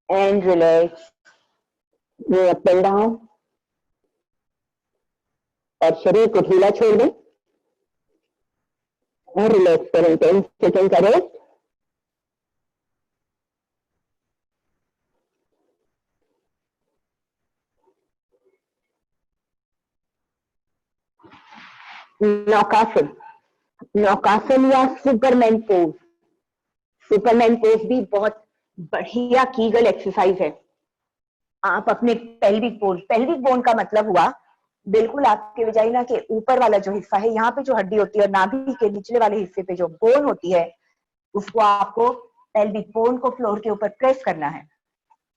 and relax. ये अप एंड डाउन और शरीर को ढीला छोड़ दें और रिलैक्स करें। 10 सेकेंड का रेस्ट। नौकासन, नौकासन या सुपरमैन पोज। सुपरमैन पोज भी बहुत बढ़िया कीगल एक्सरसाइज है। आप अपने पेल्विक बोन का मतलब हुआ बिल्कुल आपके वजाइना के ऊपर वाला जो हिस्सा है, यहाँ पे जो हड्डी होती है और नाभि के निचले वाले हिस्से पे जो बोन होती है उसको आपको पेल्विक बोन को फ्लोर के ऊपर प्रेस करना है।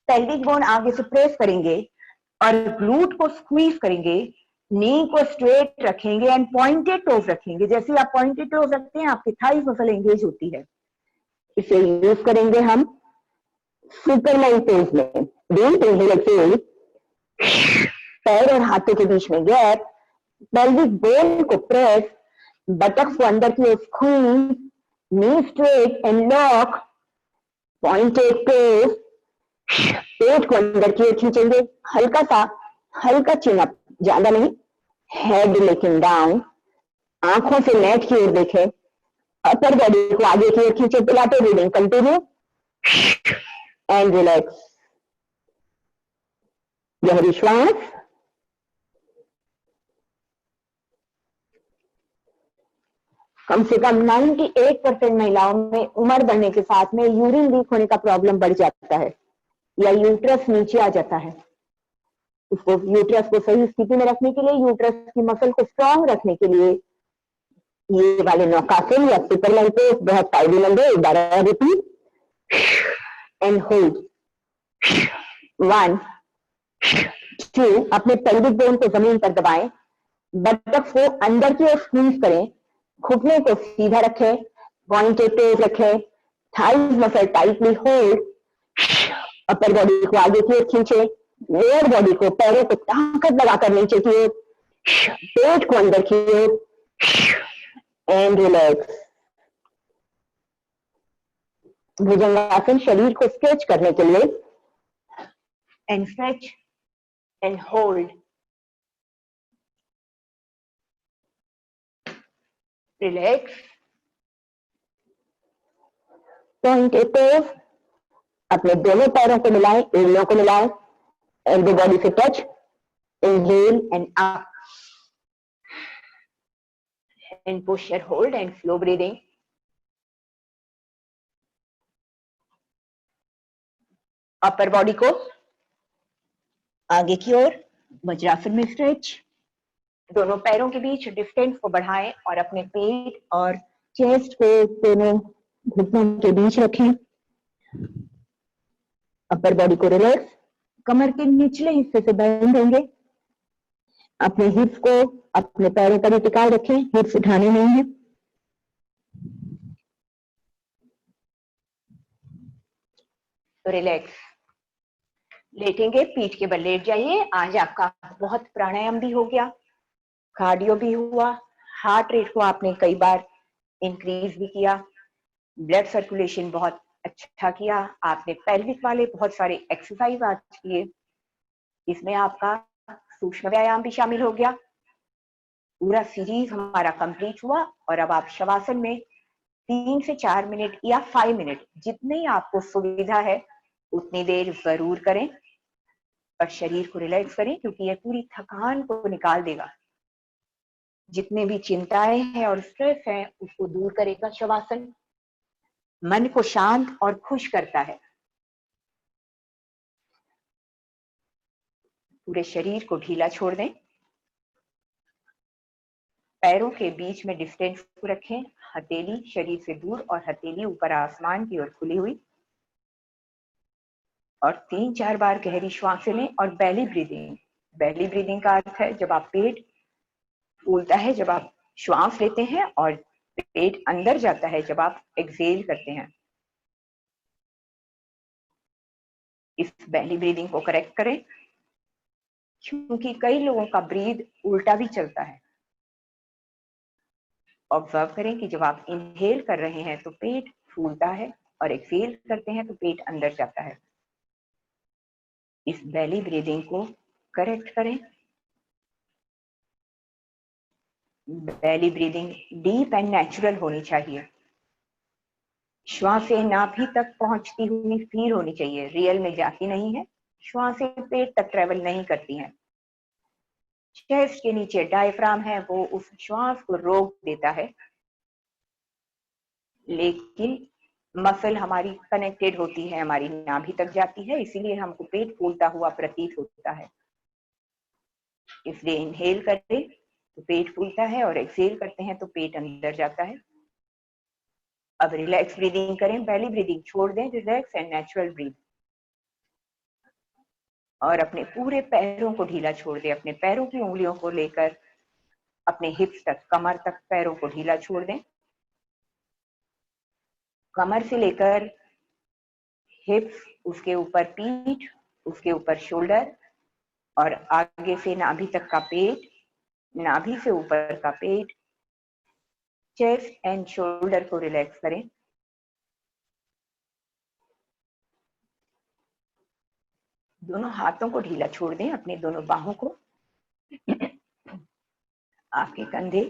पेल्विक बोन आगे से प्रेस करेंगे और ग्लूट को स्क्वीज करेंगे, नी को स्ट्रेट रखेंगे एंड पॉइंटेड टोज रखेंगे। जैसे आप पॉइंटेड टोज रखते हैं आपकी थाइज मसल एंगेज होती है। इसे यूज करेंगे हम सुपरमैन पोज में। डीप इनहेल एक्सहेल, पैर और हाथों के बीच में गैप, पेल्विक बोन को प्रेस, बटक्स को अंदर की ओर squeeze, knee straight and lock, pointed toes, पेट को अंदर की ओर खींचेंगे, हल्का चिन अप, ज्यादा नहीं, हेड लेकिन डाउन, आंखों से नेट की ओर देखें, अपर बॉडी को आगे की ओर खींचे, पिलाटे ब्रीदिंग कंटिन्यू एंड रिलैक्स। गहरी श्वास, कम से कम 98% महिलाओं में उम्र बढ़ने के साथ में यूरिन लीक होने का प्रॉब्लम बढ़ जाता है या यूट्रस नीचे आ जाता है। उसको यूट्रस को सही स्थिति में रखने के लिए, यूट्रस की मसल को स्ट्रांग रखने के लिए ये वाले नौकासन या सुपरलाइटोस बहुत फायदेमंद है। एक बार रिपीट एंड होल्ड 1 2। अपने पेल्विक बोन को जमीन पर दबाएं, बटक्स को अंदर की ओर स्क्वीज करें, घुटने को सीधा रखें, पॉइंटेड टोज रखें, thighs muscle tightly hold, upper body को आगे की ओर खींचे, लोअर बॉडी को पैरों को ताकत लगाकर नीचे की ओर, पेट को अंदर की ओर एंड रिलैक्स। भुजंगासन शरीर को स्ट्रेच करने के लिए and stretch and hold, relax, pointed toes. अपने दोनों पैरों को मिलाएं, एड़ियों को मिलाएं, एल्बो बॉडी से touch, inhale and up and push and hold and slow breathing. Upper body को आगे की ओर वज्रासन में स्ट्रेच, दोनों पैरों के बीच डिस्टेंस को बढ़ाएं और अपने पेट और चेस्ट को दोनों घुटनों के बीच रखें। अपर बॉडी को रिलैक्स, कमर के निचले हिस्से से बेंड होंगे, अपने हिप्स को अपने पैरों पर टिकाए रखें, हिप्स उठाने नहीं है। तो रिलैक्स, लेटेंगे, पीठ के बल लेट जाइए। आज आपका बहुत प्राणायाम भी हो गया, कार्डियो भी हुआ, हार्ट रेट को आपने कई बार इंक्रीज भी किया, ब्लड सर्कुलेशन बहुत अच्छा किया, आपने पेल्विक वाले बहुत सारे एक्सरसाइज आज किए, इसमें आपका सूक्ष्म व्यायाम भी शामिल हो गया। पूरा सीरीज हमारा कंप्लीट हुआ और अब आप शवासन में 3 से 4 मिनट या 5 मिनट जितनी आपको सुविधा है उतनी देर जरूर करें और शरीर को रिलैक्स करें, क्योंकि यह पूरी थकान को निकाल देगा। जितने भी चिंताएं हैं और स्ट्रेस है उसको दूर करेगा शवासन, मन को शांत और खुश करता है। पूरे शरीर को ढीला छोड़ दें, पैरों के बीच में डिस्टेंस को रखें, हथेली शरीर से दूर और हथेली ऊपर आसमान की ओर खुली हुई, और 3-4 बार गहरी श्वास लें और बेली ब्रीदिंग। बेली ब्रीदिंग का अर्थ है जब आप पेट फूलता है जब आप श्वास लेते हैं और पेट अंदर जाता है जब आप एक्सहेल करते हैं। इस बेली ब्रीदिंग को करेक्ट करें, क्योंकि कई लोगों का ब्रीद उल्टा भी चलता है। ऑब्जर्व करें कि जब आप इनहेल कर रहे हैं तो पेट फूलता है और एक्सहेल करते हैं तो पेट अंदर जाता है। इस बेली ब्रीदिंग को करेक्ट करें। Belly breathing deep and natural होनी चाहिए, श्वासें नाभि तक पहुंचती हुई फील होनी चाहिए, रियल में जाती नहीं है, श्वासें पेट तक ट्रेवल नहीं करती हैं। चेस्ट के नीचे डायफ्राम है, वो उस श्वास को रोक देता है, लेकिन मसल हमारी कनेक्टेड होती है, हमारी नाभि तक जाती है, इसीलिए हमको पेट फूलता हुआ प्रतीत होता है। इसलिए इनहेल करते तो पेट फूलता है और एक्सहेल करते हैं तो पेट अंदर जाता है। अब रिलैक्स ब्रीदिंग करें, बेली ब्रीदिंग छोड़ दें, रिलैक्स एंड नेचुरल ब्रीथ, और अपने पूरे पैरों को ढीला छोड़ दें। अपने पैरों की उंगलियों को लेकर अपने हिप्स तक, कमर तक पैरों को ढीला छोड़ दें। कमर से लेकर हिप्स, उसके ऊपर पीठ, उसके ऊपर शोल्डर, और आगे से नाभि तक का पेट, नाभि से ऊपर का पेट, चेस्ट एंड शोल्डर को रिलैक्स करें। दोनों हाथों को ढीला छोड़ दें, अपने दोनों बाहों को, आपके कंधे,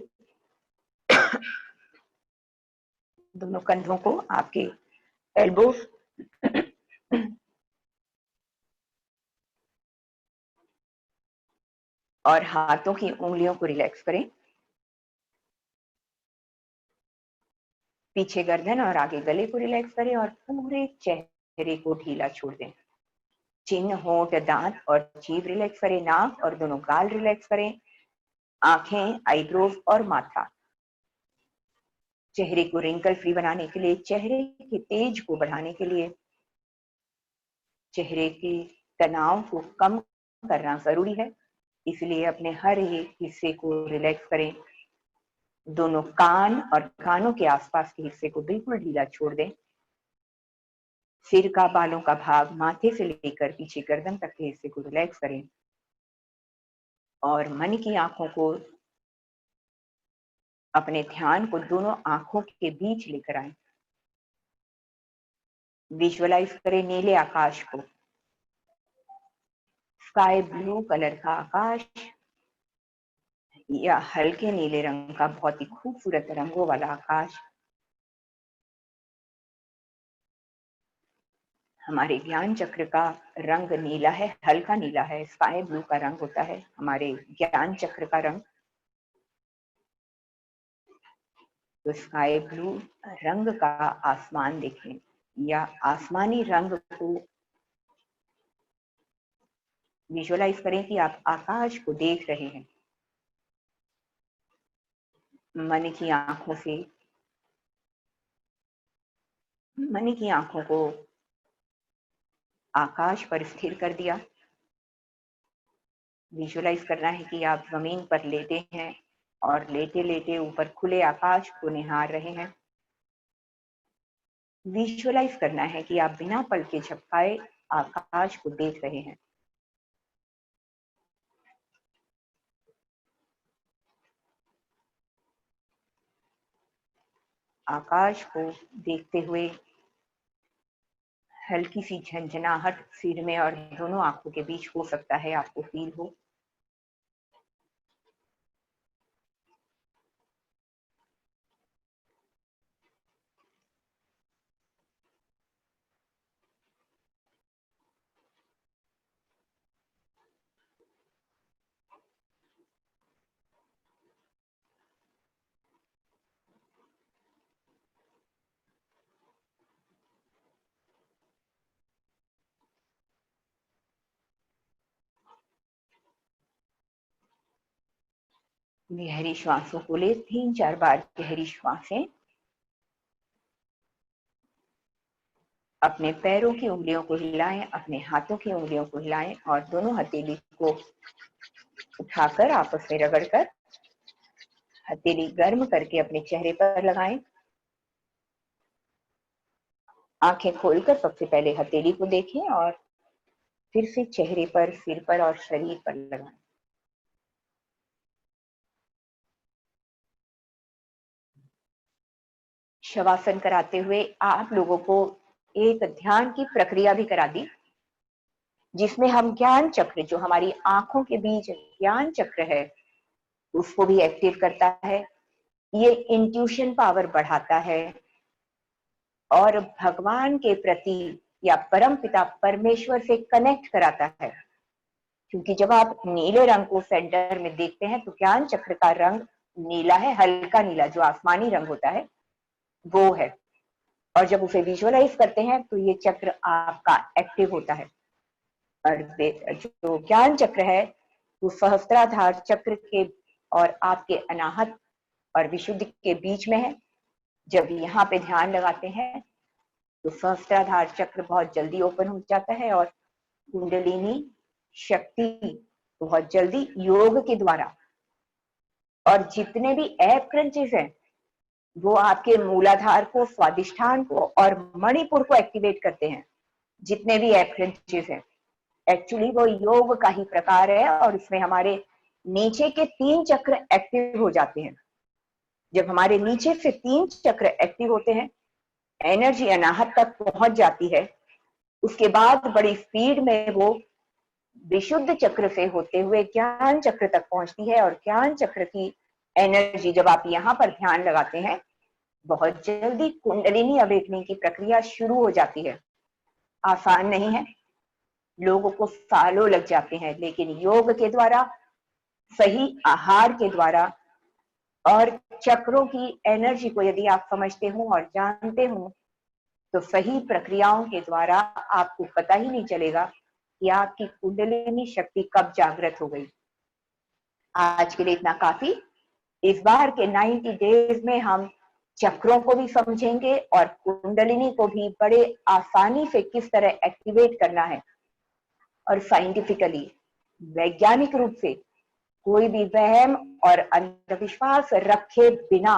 दोनों कंधों को, आपके एल्बोस, और हाथों की उंगलियों को रिलैक्स करें। पीछे गर्दन और आगे गले को रिलैक्स करें और पूरे चेहरे को ढीला छोड़ दें। चिन्ह, होंठ, दांत और जीभ रिलैक्स करें। नाक और दोनों गाल रिलैक्स करें। आंखें, आईब्रोज और माथा। चेहरे को रिंकल फ्री बनाने के लिए, चेहरे के तेज को बढ़ाने के लिए, चेहरे के तनाव को कम करना जरूरी है, इसलिए अपने हर एक हिस्से को रिलैक्स करें। दोनों कान और कानों के आसपास के हिस्से को बिल्कुल ढीला छोड़ दें। सिर का, बालों का भाग, माथे से लेकर पीछे गर्दन तक के हिस्से को रिलैक्स करें और मन की आंखों को, अपने ध्यान को दोनों आंखों के बीच लेकर आए। विजुअलाइज करें नीले आकाश को, स्काई ब्लू कलर का आकाश या हल्के नीले रंग का बहुत ही खूबसूरत रंगों वाला आकाश। हमारे ज्ञान चक्र का रंग नीला है, हल्का नीला है। स्काई ब्लू का रंग होता है हमारे ज्ञान चक्र का रंग। तो स्काई ब्लू रंग का आसमान देखें या आसमानी रंग को विजुअलाइज करें कि आप आकाश को देख रहे हैं। मन की आंखों से, मन की आंखों को आकाश पर स्थिर कर दिया। विजुअलाइज करना है कि आप जमीन पर लेटे हैं और लेटे लेटे ऊपर खुले आकाश को निहार रहे हैं। विजुअलाइज करना है कि आप बिना पलके झपकाए आकाश को देख रहे हैं। आकाश को देखते हुए हल्की सी झंझनाहट सिर में और दोनों आंखों के बीच हो सकता है, आपको फील हो। गहरी श्वासों को ले, 3-4 बार गहरी श्वासें। अपने पैरों की उंगलियों को हिलाएं, अपने हाथों की उंगलियों को हिलाएं और दोनों हथेली को उठाकर आपस में रगड़कर हथेली गर्म करके अपने चेहरे पर लगाएं। आंखें खोलकर सबसे पहले हथेली को देखें और फिर से चेहरे पर, सिर पर और शरीर पर लगाएं। शवासन कराते हुए आप लोगों को एक ध्यान की प्रक्रिया भी करा दी, जिसमें हम ज्ञान चक्र, जो हमारी आंखों के बीच ज्ञान चक्र है, उसको भी एक्टिव करता है। ये इंट्यूशन पावर बढ़ाता है और भगवान के प्रति या परम पिता परमेश्वर से कनेक्ट कराता है। क्योंकि जब आप नीले रंग को सेंटर में देखते हैं तो ज्ञान चक्र का रंग नीला है, हल्का नीला, जो आसमानी रंग होता है वो है। और जब उसे विजुअलाइज करते हैं तो ये चक्र आपका एक्टिव होता है। और जो ज्ञान चक्र है वो सहस्त्राधार चक्र के और आपके अनाहत और विशुद्ध के बीच में है। जब यहाँ पे ध्यान लगाते हैं तो सहस्त्राधार चक्र बहुत जल्दी ओपन हो जाता है और कुंडलिनी शक्ति बहुत जल्दी योग के द्वारा, और जितने भी ऐप क्रंचेस हैं वो आपके मूलाधार को, स्वादिष्ठान को और मणिपुर को एक्टिवेट करते हैं। जितने भी ऐप क्रंचेस हैं एक्चुअली वो योग का ही प्रकार है और इसमें हमारे नीचे के 3 चक्र एक्टिव हो जाते हैं। जब हमारे नीचे से 3 चक्र एक्टिव होते हैं, एनर्जी अनाहत तक पहुंच जाती है। उसके बाद बड़ी स्पीड में वो विशुद्ध चक्र से होते हुए ज्ञान चक्र तक पहुंचती है और ज्ञान चक्र की एनर्जी, जब आप यहाँ पर ध्यान लगाते हैं, बहुत जल्दी कुंडलिनी अवेकनिंग की प्रक्रिया शुरू हो जाती है। आसान नहीं है, लोगों को सालों लग जाते हैं, लेकिन योग के द्वारा, सही आहार के द्वारा और चक्रों की एनर्जी को यदि आप समझते हो और जानते हो तो सही प्रक्रियाओं के द्वारा आपको पता ही नहीं चलेगा कि आपकी कुंडलिनी शक्ति कब जागृत हो गई। आज के लिए इतना काफी। इस बार के 90 डेज में हम चक्रों को भी समझेंगे और कुंडलिनी को भी बड़े आसानी से किस तरह एक्टिवेट करना है, और साइंटिफिकली वैज्ञानिक रूप से कोई भी वहम और अंधविश्वास रखे बिना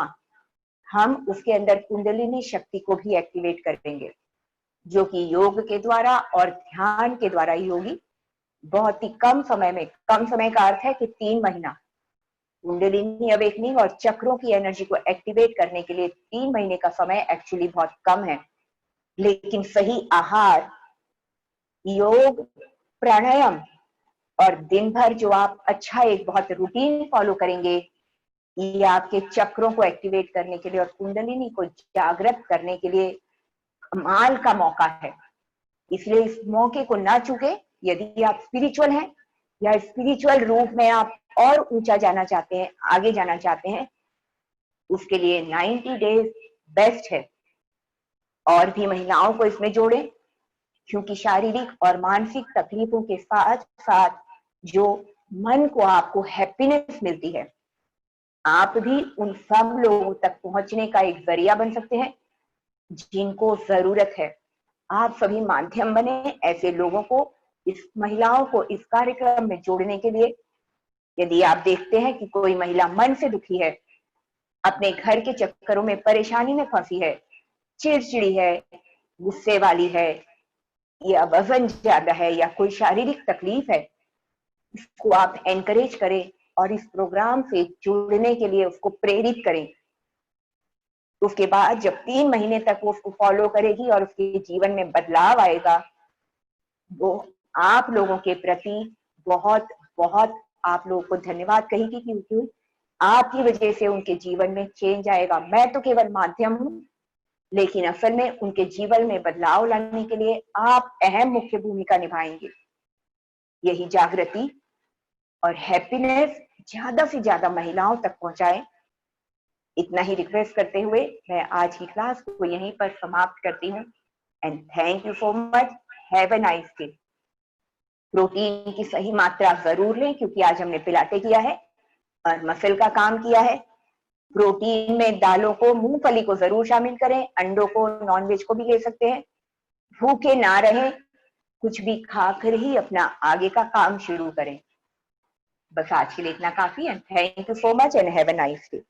हम उसके अंदर कुंडलिनी शक्ति को भी एक्टिवेट करेंगे, जो कि योग के द्वारा और ध्यान के द्वारा ही होगी। बहुत ही कम समय में, कम समय का अर्थ है कि 3 महीना, कुंडलिनी अवेकनिंग और चक्रों की एनर्जी को एक्टिवेट करने के लिए 3 महीने का समय एक्चुअली बहुत कम है। लेकिन सही आहार, योग, प्राणायाम और दिन भर जो आप अच्छा एक बहुत रूटीन फॉलो करेंगे, ये आपके चक्रों को एक्टिवेट करने के लिए और कुंडलिनी को जागृत करने के लिए कमाल का मौका है। इसलिए इस मौके को ना चूके। यदि आप स्पिरिचुअल हैं या स्पिरिचुअल रूप में आप और ऊंचा जाना चाहते हैं, आगे जाना चाहते हैं, उसके लिए 90 डेज बेस्ट है। और भी महिलाओं को इसमें जोड़ें, क्योंकि शारीरिक और मानसिक तकलीफों के साथ साथ जो मन को आपको हैप्पीनेस मिलती है, आप भी उन सब लोगों तक पहुंचने का एक जरिया बन सकते हैं जिनको जरूरत है। आप सभी माध्यम बने ऐसे लोगों को, इस महिलाओं को इस कार्यक्रम में जोड़ने के लिए। यदि आप देखते हैं कि कोई महिला मन से दुखी है, अपने घर के चक्करों में परेशानी में फंसी है, चिड़चिड़ी है, गुस्से वाली है, या वजन ज्यादा है, या कोई शारीरिक तकलीफ है, इसको आप एनकरेज करें और इस प्रोग्राम से जुड़ने के लिए उसको प्रेरित करें। उसके बाद जब 3 महीने तक वो उसको फॉलो करेगी और उसके जीवन में बदलाव आएगा, वो आप लोगों के प्रति बहुत बहुत आप लोगों को धन्यवाद कहेगी, क्योंकि आपकी वजह से उनके जीवन में चेंज आएगा। मैं तो केवल माध्यम हूं, लेकिन असल में उनके जीवन में बदलाव लाने के लिए आप अहम मुख्य भूमिका निभाएंगे। यही जागृति और हैप्पीनेस ज्यादा से ज्यादा महिलाओं तक पहुंचाएं, इतना ही रिक्वेस्ट करते हुए मैं आज की क्लास को यहीं पर समाप्त करती हूँ। And thank you so much. Have a nice day. Protein की सही मात्रा जरूर लें, क्योंकि आज हमने पिलाटे किया है और मसल का काम किया है। प्रोटीन में दालों को, मूंगफली को जरूर शामिल करें, अंडों को, नॉनवेज को भी ले सकते हैं। भूखे ना रहें, कुछ भी खाकर ही अपना आगे का काम शुरू करें। बस आज के लिए इतना काफी। And thank you so much and have a nice day.